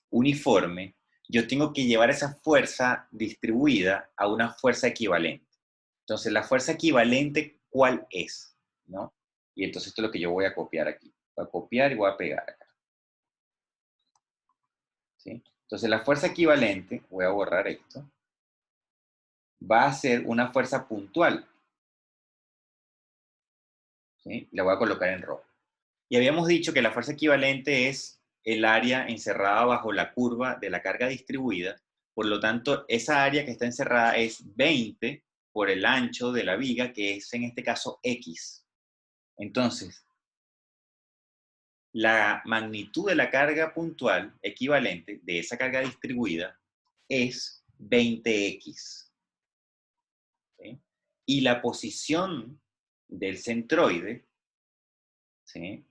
uniforme, yo tengo que llevar esa fuerza distribuida a una fuerza equivalente. Entonces, la fuerza equivalente, ¿cuál es? ¿No? Y entonces esto es lo que yo voy a copiar aquí. Voy a copiar y voy a pegar acá. ¿Sí? Entonces, la fuerza equivalente, voy a borrar esto, va a ser una fuerza puntual. ¿Sí? La voy a colocar en rojo. Y habíamos dicho que la fuerza equivalente es el área encerrada bajo la curva de la carga distribuida. Por lo tanto, esa área que está encerrada es 20 por el ancho de la viga, que es en este caso X. Entonces, la magnitud de la carga puntual equivalente de esa carga distribuida es 20X. ¿Sí? Y la posición del centroide, ¿sí?,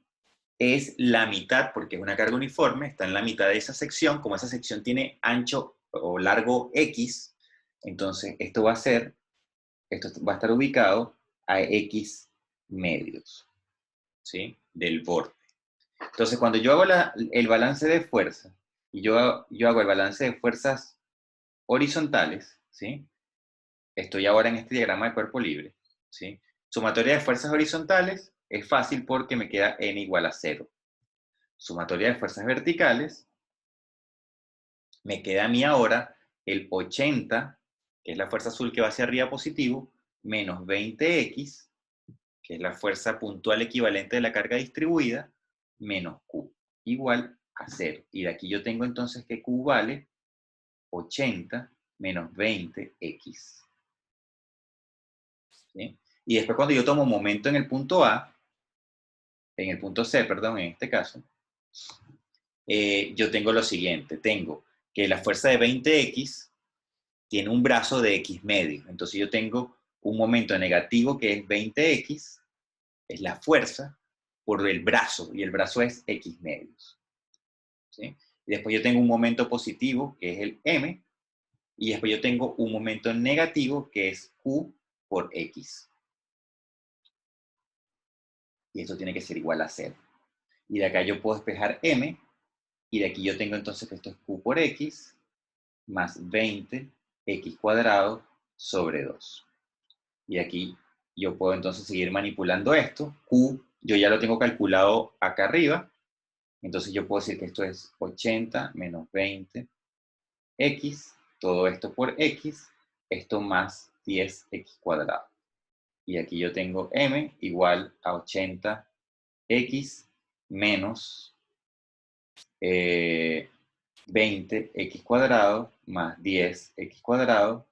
es la mitad, porque es una carga uniforme, está en la mitad de esa sección. Como esa sección tiene ancho o largo X, entonces esto va a estar ubicado a X medios, ¿sí?, del borde. Entonces, cuando yo hago el balance de fuerza, y yo hago el balance de fuerzas horizontales, ¿sí?, estoy ahora en este diagrama de cuerpo libre, ¿sí? Sumatoria de fuerzas horizontales es fácil porque me queda n igual a 0. Sumatoria de fuerzas verticales, me queda a mí ahora el 80, que es la fuerza azul que va hacia arriba positivo, menos 20x, que es la fuerza puntual equivalente de la carga distribuida, menos q, igual a 0. Y de aquí yo tengo entonces que q vale 80 menos 20x. ¿Sí? Y después cuando yo tomo momento en el punto A, en el punto C, perdón, en este caso, yo tengo lo siguiente. Tengo que la fuerza de 20x tiene un brazo de x medio. Entonces yo tengo un momento negativo que es 20x, es la fuerza, por el brazo, y el brazo es x medios. ¿Sí? Y después yo tengo un momento positivo, que es el m, Y después yo tengo un momento negativo que es Q por X. Y esto tiene que ser igual a 0. Y de acá yo puedo despejar M, y de aquí yo tengo entonces que esto es Q por X más 20 X cuadrado sobre 2. Y aquí yo puedo entonces seguir manipulando esto. Q, yo ya lo tengo calculado acá arriba. Entonces yo puedo decir que esto es 80 menos 20 X, todo esto por X, esto más 10X cuadrado. Y aquí yo tengo M igual a 80X menos 20X cuadrado más 10X cuadrado.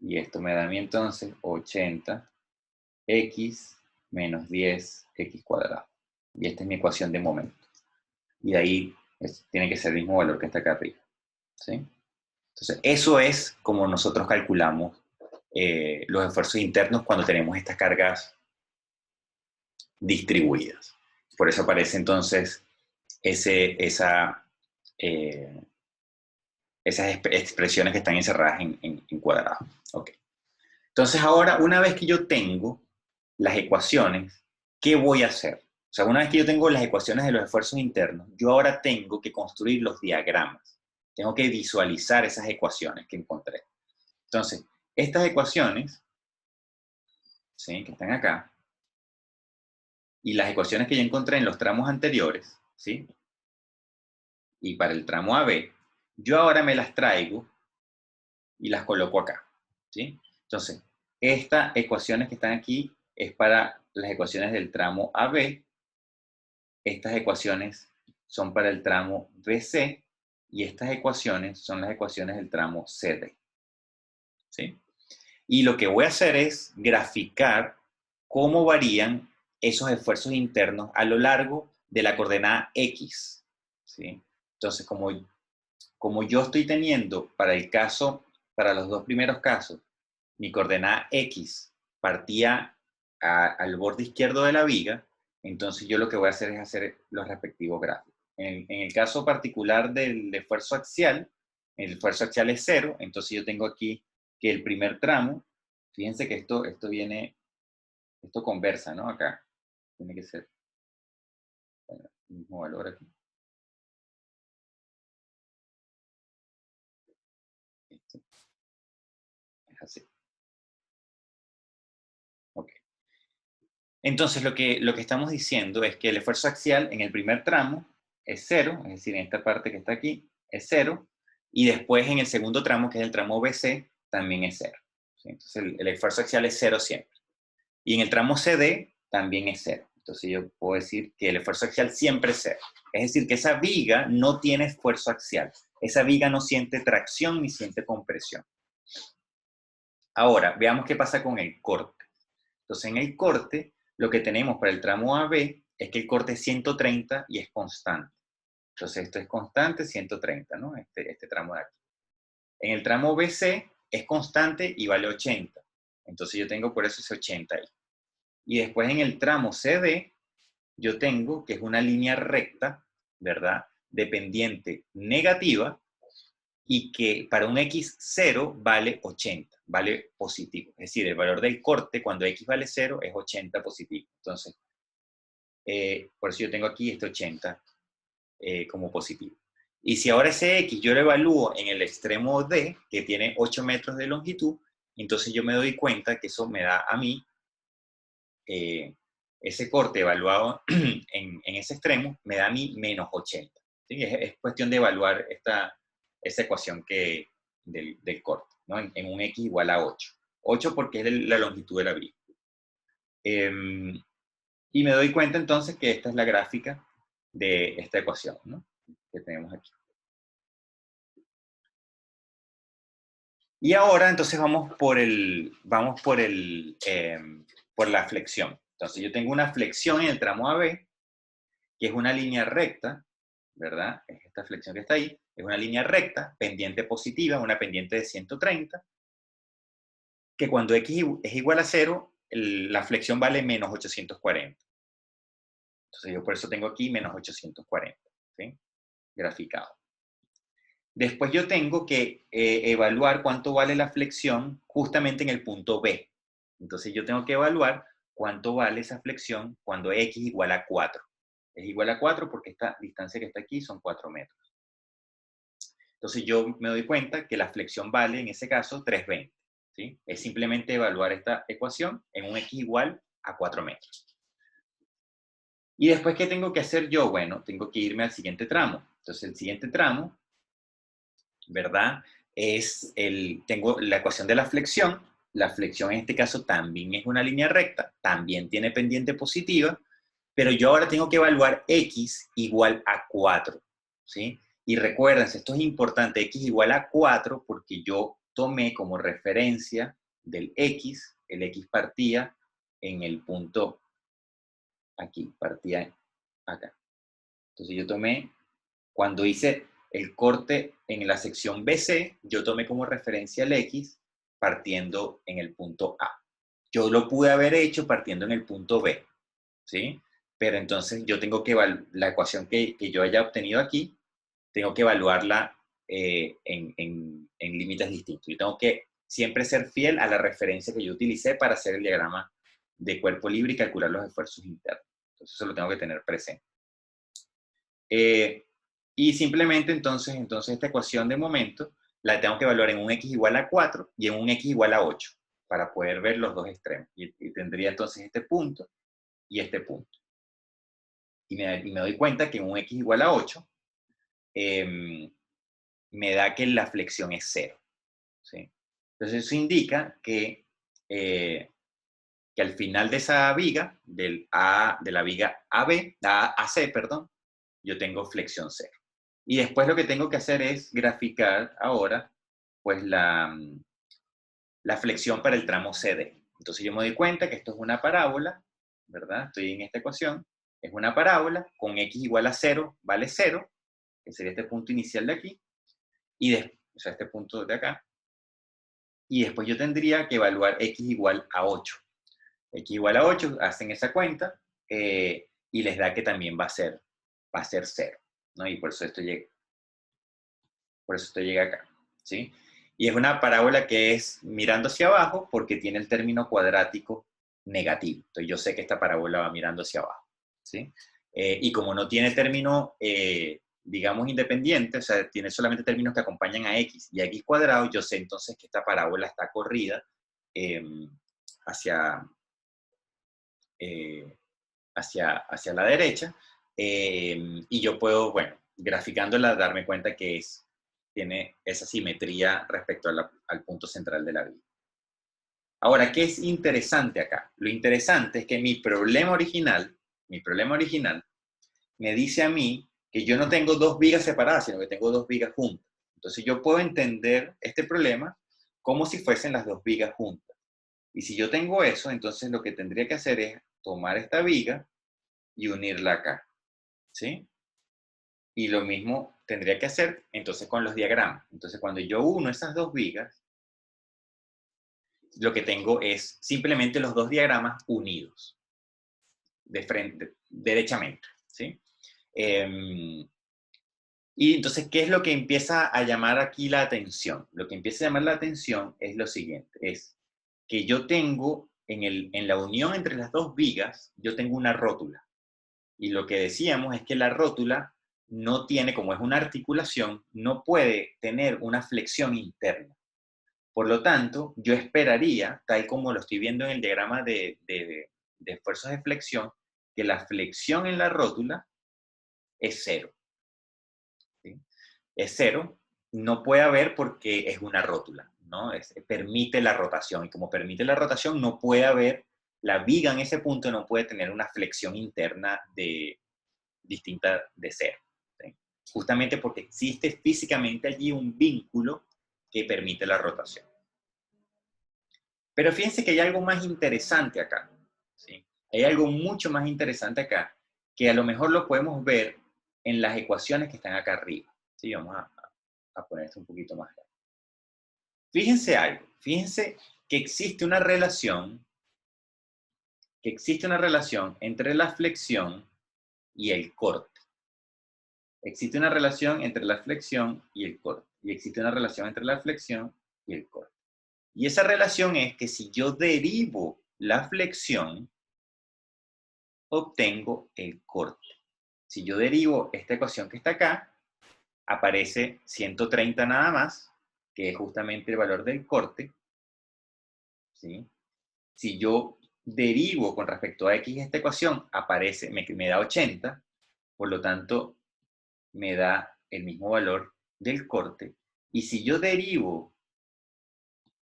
Y esto me da a mí entonces 80X menos 10X cuadrado. Y esta es mi ecuación de momento. Y de ahí tiene que ser el mismo valor que está acá arriba. ¿Sí? Entonces, eso es como nosotros calculamos los esfuerzos internos cuando tenemos estas cargas distribuidas. Por eso aparece entonces esas expresiones que están encerradas en cuadrado. Okay. Entonces ahora, una vez que yo tengo las ecuaciones, ¿qué voy a hacer? O sea, una vez que yo tengo las ecuaciones de los esfuerzos internos, yo ahora tengo que construir los diagramas. Tengo que visualizar esas ecuaciones que encontré. Entonces, estas ecuaciones, ¿sí?, que están acá, y las ecuaciones que yo encontré en los tramos anteriores, ¿sí?, y para el tramo AB, yo ahora me las traigo y las coloco acá, ¿sí? Entonces, estas ecuaciones que están aquí es para las ecuaciones del tramo AB, estas ecuaciones son para el tramo BC, y estas ecuaciones son las ecuaciones del tramo CD, ¿sí? Y lo que voy a hacer es graficar cómo varían esos esfuerzos internos a lo largo de la coordenada X, ¿sí? Entonces, como yo estoy teniendo para los dos primeros casos, mi coordenada X partía al borde izquierdo de la viga, entonces yo lo que voy a hacer es hacer los respectivos gráficos. En el caso particular del esfuerzo axial, el esfuerzo axial es 0, entonces yo tengo aquí que el primer tramo, fíjense que esto conversa, ¿no? Acá, tiene que ser, bueno, el mismo valor aquí. Esto es así. Ok. Entonces, lo que estamos diciendo es que el esfuerzo axial en el primer tramo es 0, es decir, en esta parte que está aquí, es 0, y después en el segundo tramo, que es el tramo BC, también es 0. ¿Sí? Entonces, el esfuerzo axial es 0 siempre. Y en el tramo CD también es 0. Entonces, yo puedo decir que el esfuerzo axial siempre es 0. Es decir, que esa viga no tiene esfuerzo axial. Esa viga no siente tracción ni siente compresión. Ahora, veamos qué pasa con el corte. Entonces, en el corte, lo que tenemos para el tramo AB es que el corte es 130 y es constante. Entonces, esto es constante, 130, ¿no? Este tramo de aquí. En el tramo BC es constante y vale 80. Entonces, yo tengo por eso ese 80 ahí. Y después en el tramo CD, yo tengo que es una línea recta, ¿verdad?, de pendiente negativa, y que para un X0 vale 80, vale positivo. Es decir, el valor del corte cuando X vale 0 es 80 positivo. Entonces, por eso yo tengo aquí este 80 como positivo. Y si ahora ese X yo lo evalúo en el extremo D, que tiene 8 metros de longitud, entonces yo me doy cuenta que eso me da a mí ese corte evaluado en ese extremo, me da a mí menos 80. ¿Sí? Es cuestión de evaluar esa ecuación del corte, ¿no? En un X igual a 8. 8 porque es la longitud de la viga. Y me doy cuenta entonces que esta es la gráfica de esta ecuación, ¿no?, que tenemos aquí. Y ahora entonces vamos por la flexión. Entonces yo tengo una flexión en el tramo AB, que es una línea recta, ¿verdad? Es esta flexión que está ahí, es una línea recta, pendiente positiva, una pendiente de 130, que cuando X es igual a 0, la flexión vale menos 840. Entonces yo por eso tengo aquí menos 840, ¿sí?, graficado. Después yo tengo que evaluar cuánto vale la flexión justamente en el punto B. Entonces yo tengo que evaluar cuánto vale esa flexión cuando x igual a 4. Es igual a 4 porque esta distancia que está aquí son 4 metros. Entonces yo me doy cuenta que la flexión vale, en ese caso, 320. ¿Sí? Es simplemente evaluar esta ecuación en un x igual a 4 metros. ¿Y después qué tengo que hacer yo? Bueno, tengo que irme al siguiente tramo. Entonces el siguiente tramo, ¿verdad? Tengo la ecuación de la flexión. La flexión en este caso también es una línea recta, también tiene pendiente positiva, pero yo ahora tengo que evaluar x igual a 4, ¿sí? Y recuerden, esto es importante, x igual a 4, porque yo tomé como referencia del x, el x partía en el punto aquí, partía acá. Entonces yo tomé, cuando hice el corte en la sección BC, yo tomé como referencia el x partiendo en el punto A. Yo lo pude haber hecho partiendo en el punto B, ¿sí? Pero entonces yo tengo que la ecuación que yo haya obtenido aquí, tengo que evaluarla en límites distintos. Yo tengo que siempre ser fiel a la referencia que yo utilicé para hacer el diagrama de cuerpo libre y calcular los esfuerzos internos. Entonces eso lo tengo que tener presente. Y simplemente entonces esta ecuación de momento la tengo que evaluar en un x igual a 4 y en un x igual a 8 para poder ver los dos extremos. Y tendría entonces este punto y este punto. Y me doy cuenta que en un x igual a 8 me da que la flexión es 0. ¿Sí? Entonces eso indica que al final de esa viga, de la viga AC, perdón, yo tengo flexión 0. Y después lo que tengo que hacer es graficar ahora pues la flexión para el tramo CD. Entonces yo me doy cuenta que esto es una parábola, ¿verdad? Estoy en esta ecuación. Es una parábola con x igual a 0, vale 0, que sería este punto inicial de aquí, o sea, este punto de acá. Y después yo tendría que evaluar x igual a 8. X igual a 8, hacen esa cuenta y les da que también va a ser 0, ¿no? Y por eso esto llega acá, ¿sí? Y es una parábola que es mirando hacia abajo porque tiene el término cuadrático negativo. Entonces yo sé que esta parábola va mirando hacia abajo, ¿sí? Y como no tiene término, digamos, independiente, o sea, tiene solamente términos que acompañan a x y a x cuadrado, yo sé entonces que esta parábola está corrida hacia hacia la derecha, y yo puedo, bueno, graficándola, darme cuenta que tiene esa simetría respecto al punto central de la viga. Ahora, ¿qué es interesante acá? Lo interesante es que mi problema original me dice a mí que yo no tengo dos vigas separadas, sino que tengo dos vigas juntas. Entonces yo puedo entender este problema como si fuesen las dos vigas juntas. Y si yo tengo eso, entonces lo que tendría que hacer es tomar esta viga y unirla acá, ¿sí? Y lo mismo tendría que hacer entonces con los diagramas. Entonces cuando yo uno esas dos vigas, lo que tengo es simplemente los dos diagramas unidos, de frente, derechamente, ¿sí? Y entonces, ¿qué es lo que empieza a llamar aquí la atención? Lo que empieza a llamar la atención es lo siguiente, es que yo tengo, en la unión entre las dos vigas, yo tengo una rótula. Y lo que decíamos es que la rótula no tiene, como es una articulación, no puede tener una flexión interna. Por lo tanto, yo esperaría, tal como lo estoy viendo en el diagrama de esfuerzos de flexión, que la flexión en la rótula es 0. ¿Sí? Es 0, no puede haber porque es una rótula, ¿no? Permite la rotación, y como permite la rotación, no puede haber, la viga en ese punto no puede tener una flexión interna distinta de 0. ¿Sí? Justamente porque existe físicamente allí un vínculo que permite la rotación. Pero fíjense que hay algo más interesante acá. ¿Sí? Hay algo mucho más interesante acá, que a lo mejor lo podemos ver en las ecuaciones que están acá arriba. ¿Sí? Vamos a poner esto un poquito más claro. Fíjense algo, fíjense que existe una relación entre la flexión y el corte. Existe una relación entre la flexión y el corte. Y existe una relación entre la flexión y el corte. Y esa relación es que si yo derivo la flexión, obtengo el corte. Si yo derivo esta ecuación que está acá, aparece 130 nada más, que es justamente el valor del corte. ¿Sí? Si yo derivo con respecto a x esta ecuación, aparece, me da 80, por lo tanto, me da el mismo valor del corte. Y si yo derivo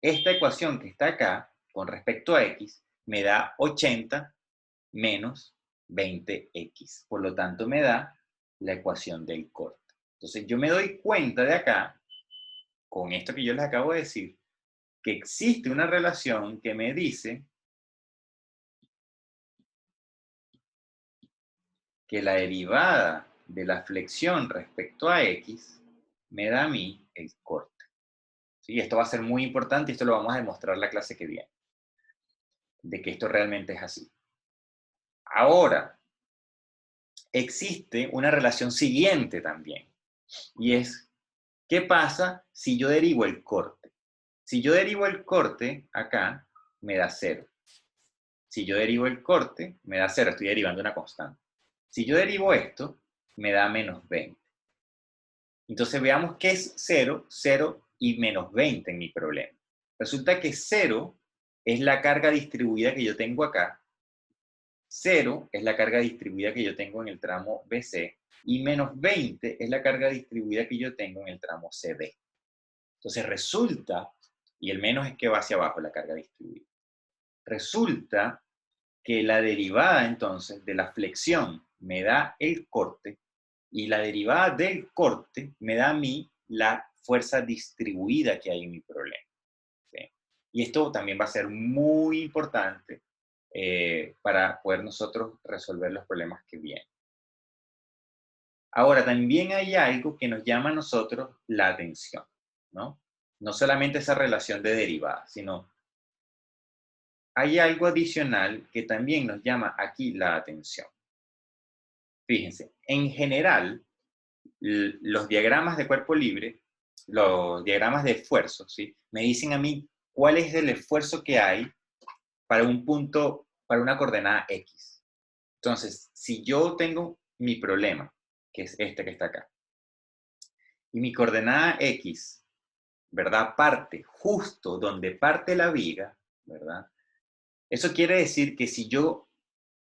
esta ecuación que está acá, con respecto a x, me da 80 menos 20x. Por lo tanto, me da la ecuación del corte. Entonces, yo me doy cuenta de acá, con esto que yo les acabo de decir, que existe una relación que me dice que la derivada de la flexión respecto a x me da a mí el corte. ¿Sí? Esto va a ser muy importante y esto lo vamos a demostrar la clase que viene, de que esto realmente es así. Ahora, existe una relación siguiente también, y es, ¿qué pasa si yo derivo el corte? Si yo derivo el corte, acá, me da 0. Si yo derivo el corte, me da 0, estoy derivando una constante. Si yo derivo esto, me da menos 20. Entonces veamos qué es 0, 0 y menos 20 en mi problema. Resulta que 0 es la carga distribuida que yo tengo acá, 0 es la carga distribuida que yo tengo en el tramo BC, y menos 20 es la carga distribuida que yo tengo en el tramo CD. Entonces resulta, y el menos es que va hacia abajo la carga distribuida, resulta que la derivada entonces de la flexión me da el corte, y la derivada del corte me da a mí la fuerza distribuida que hay en mi problema. ¿Sí? Y esto también va a ser muy importante para poder nosotros resolver los problemas que vienen. Ahora, también hay algo que nos llama a nosotros la atención, ¿no? No solamente esa relación de derivadas, sino hay algo adicional que también nos llama aquí la atención. Fíjense, en general, los diagramas de cuerpo libre, los diagramas de esfuerzo, ¿sí? Me dicen a mí cuál es el esfuerzo que hay para un punto, para una coordenada X. Entonces, si yo tengo mi problema, que es este que está acá, y mi coordenada X, ¿verdad? Parte justo donde parte la viga, ¿verdad? Eso quiere decir que si yo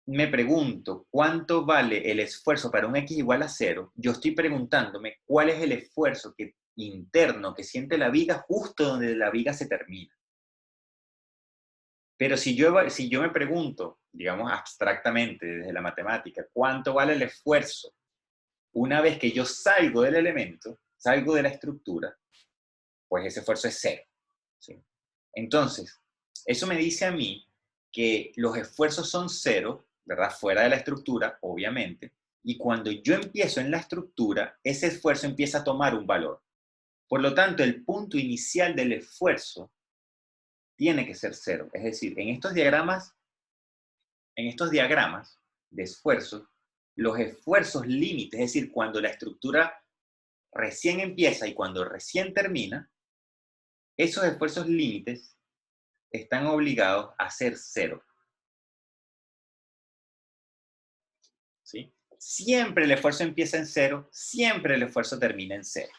me pregunto cuánto vale el esfuerzo para un x igual a 0, yo estoy preguntándome cuál es el esfuerzo interno que siente la viga justo donde la viga se termina. Pero si yo me pregunto, digamos abstractamente desde la matemática, cuánto vale el esfuerzo una vez que yo salgo del elemento, salgo de la estructura, pues ese esfuerzo es 0. ¿Sí? Entonces, eso me dice a mí que los esfuerzos son 0, ¿verdad? Fuera de la estructura, obviamente, y cuando yo empiezo en la estructura, ese esfuerzo empieza a tomar un valor. Por lo tanto, el punto inicial del esfuerzo tiene que ser 0. Es decir, en estos diagramas de esfuerzo, los esfuerzos límites, es decir, cuando la estructura recién empieza y cuando recién termina, esos esfuerzos límites están obligados a ser 0. ¿Sí? Siempre el esfuerzo empieza en 0, siempre el esfuerzo termina en 0.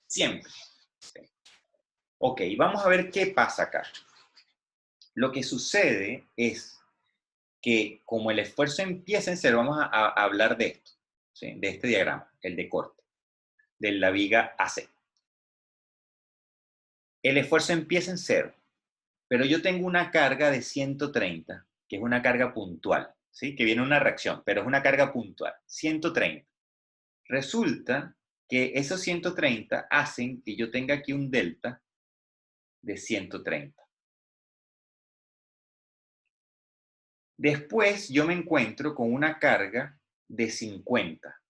Siempre. ¿Sí? Ok, vamos a ver qué pasa acá. Lo que sucede es que como el esfuerzo empieza en 0, vamos a hablar de esto, ¿sí? De este diagrama, el de corte, de la viga AC. El esfuerzo empieza en 0, pero yo tengo una carga de 130, que es una carga puntual, ¿sí? Que viene una reacción, pero es una carga puntual, 130. Resulta que esos 130 hacen que yo tenga aquí un delta de 130. Después yo me encuentro con una carga de 50.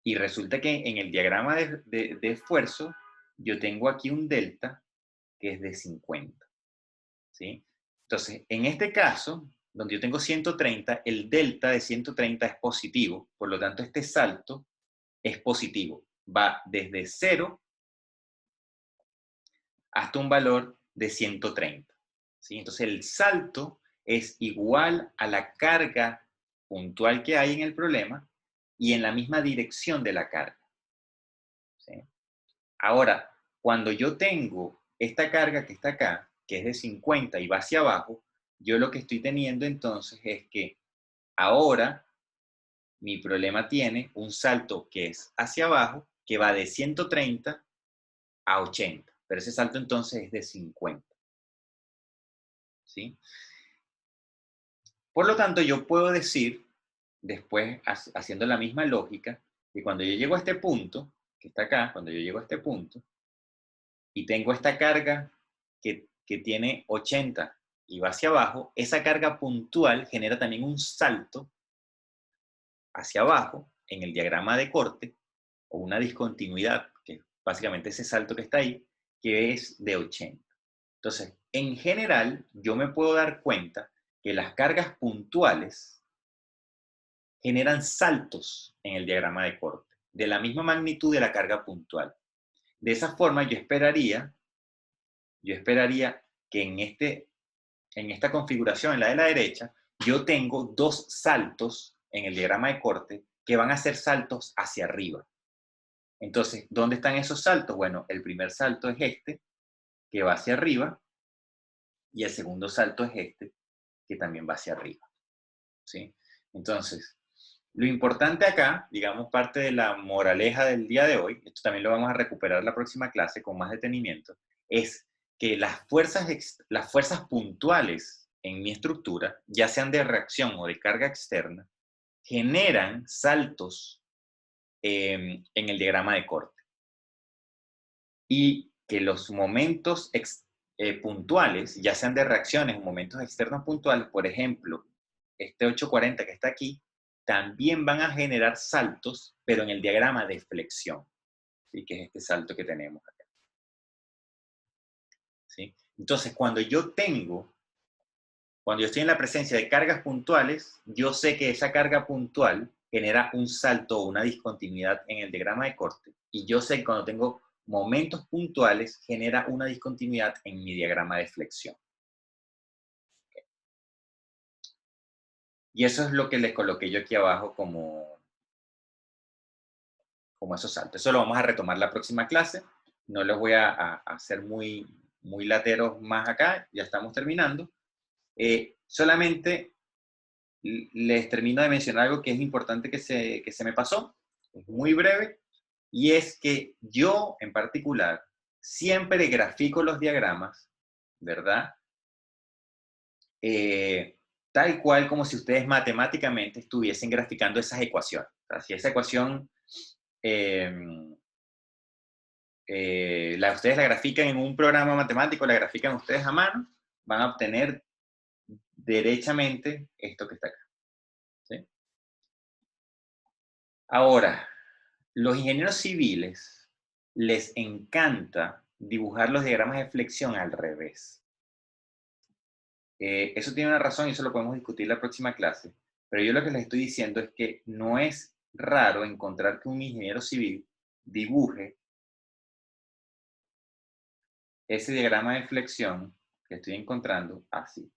Y resulta que en el diagrama de esfuerzo yo tengo aquí un delta que es de 50. ¿Sí? Entonces, en este caso, donde yo tengo 130, el delta de 130 es positivo, por lo tanto este salto es positivo. Va desde 0 hasta un valor de 130. ¿Sí? Entonces el salto es igual a la carga puntual que hay en el problema y en la misma dirección de la carga. ¿Sí? Ahora, cuando yo tengo esta carga que está acá, que es de 50 y va hacia abajo, yo lo que estoy teniendo entonces es que ahora mi problema tiene un salto que es hacia abajo, que va de 130 a 80, pero ese salto entonces es de 50. ¿Sí? Por lo tanto, yo puedo decir, después haciendo la misma lógica, que cuando yo llego a este punto, que está acá, cuando yo llego a este punto, y tengo esta carga que tiene 80 y va hacia abajo, esa carga puntual genera también un salto hacia abajo en el diagrama de corte, o una discontinuidad, que es básicamente ese salto que está ahí, que es de 80. Entonces, en general, yo me puedo dar cuenta que las cargas puntuales generan saltos en el diagrama de corte, de la misma magnitud de la carga puntual. De esa forma, yo esperaría que en esta configuración, en la de la derecha, yo tengo dos saltos en el diagrama de corte que van a ser saltos hacia arriba. Entonces, ¿dónde están esos saltos? Bueno, el primer salto es este, que va hacia arriba, y el segundo salto es este, que también va hacia arriba. ¿Sí? Entonces, lo importante acá, digamos, parte de la moraleja del día de hoy, esto también lo vamos a recuperar en la próxima clase con más detenimiento, es que las fuerzas puntuales en mi estructura, ya sean de reacción o de carga externa, generan saltos en el diagrama de corte. Y que los momentos puntuales, ya sean de reacciones o momentos externos puntuales, por ejemplo, este 840 que está aquí, también van a generar saltos, pero en el diagrama de flexión, ¿sí? Que es este salto que tenemos acá. ¿Sí? Entonces, cuando yo estoy en la presencia de cargas puntuales, yo sé que esa carga puntual genera un salto o una discontinuidad en el diagrama de corte, y yo sé que cuando tengo momentos puntuales genera una discontinuidad en mi diagrama de flexión. Y eso es lo que les coloqué yo aquí abajo como esos saltos. Eso lo vamos a retomar la próxima clase. No los voy a hacer muy lateros más acá, ya estamos terminando. Solamente les termino de mencionar algo que es importante que se me pasó, es muy breve, y es que yo en particular siempre grafico los diagramas, ¿verdad? Tal cual como si ustedes matemáticamente estuviesen graficando esas ecuaciones. O sea, si esa ecuación ustedes la grafican en un programa matemático, la grafican ustedes a mano, van a obtener derechamente esto que está acá. ¿Sí? Ahora, los ingenieros civiles les encanta dibujar los diagramas de flexión al revés. Eso tiene una razón y eso lo podemos discutir en la próxima clase, pero yo lo que les estoy diciendo es que no es raro encontrar que un ingeniero civil dibuje ese diagrama de flexión que estoy encontrando así.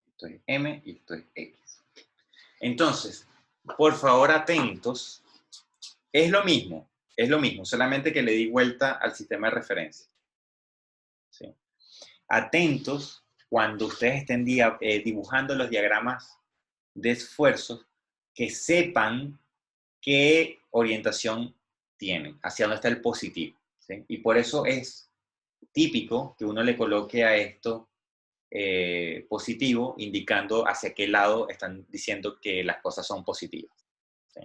Esto es M y esto es X. Entonces, por favor, atentos. Es lo mismo, solamente que le di vuelta al sistema de referencia. ¿Sí? Atentos cuando ustedes estén dibujando los diagramas de esfuerzos, que sepan qué orientación tienen, hacia dónde está el positivo. ¿Sí? Y por eso es típico que uno le coloque a esto positivo, indicando hacia qué lado están diciendo que las cosas son positivas. ¿Sí?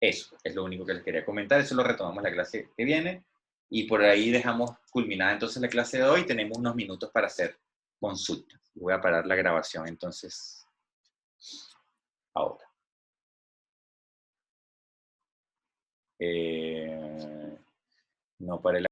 Eso es lo único que les quería comentar, eso lo retomamos la clase que viene, y por ahí dejamos culminada entonces la clase de hoy. Tenemos unos minutos para hacer consultas. Voy a parar la grabación entonces ahora. No paré la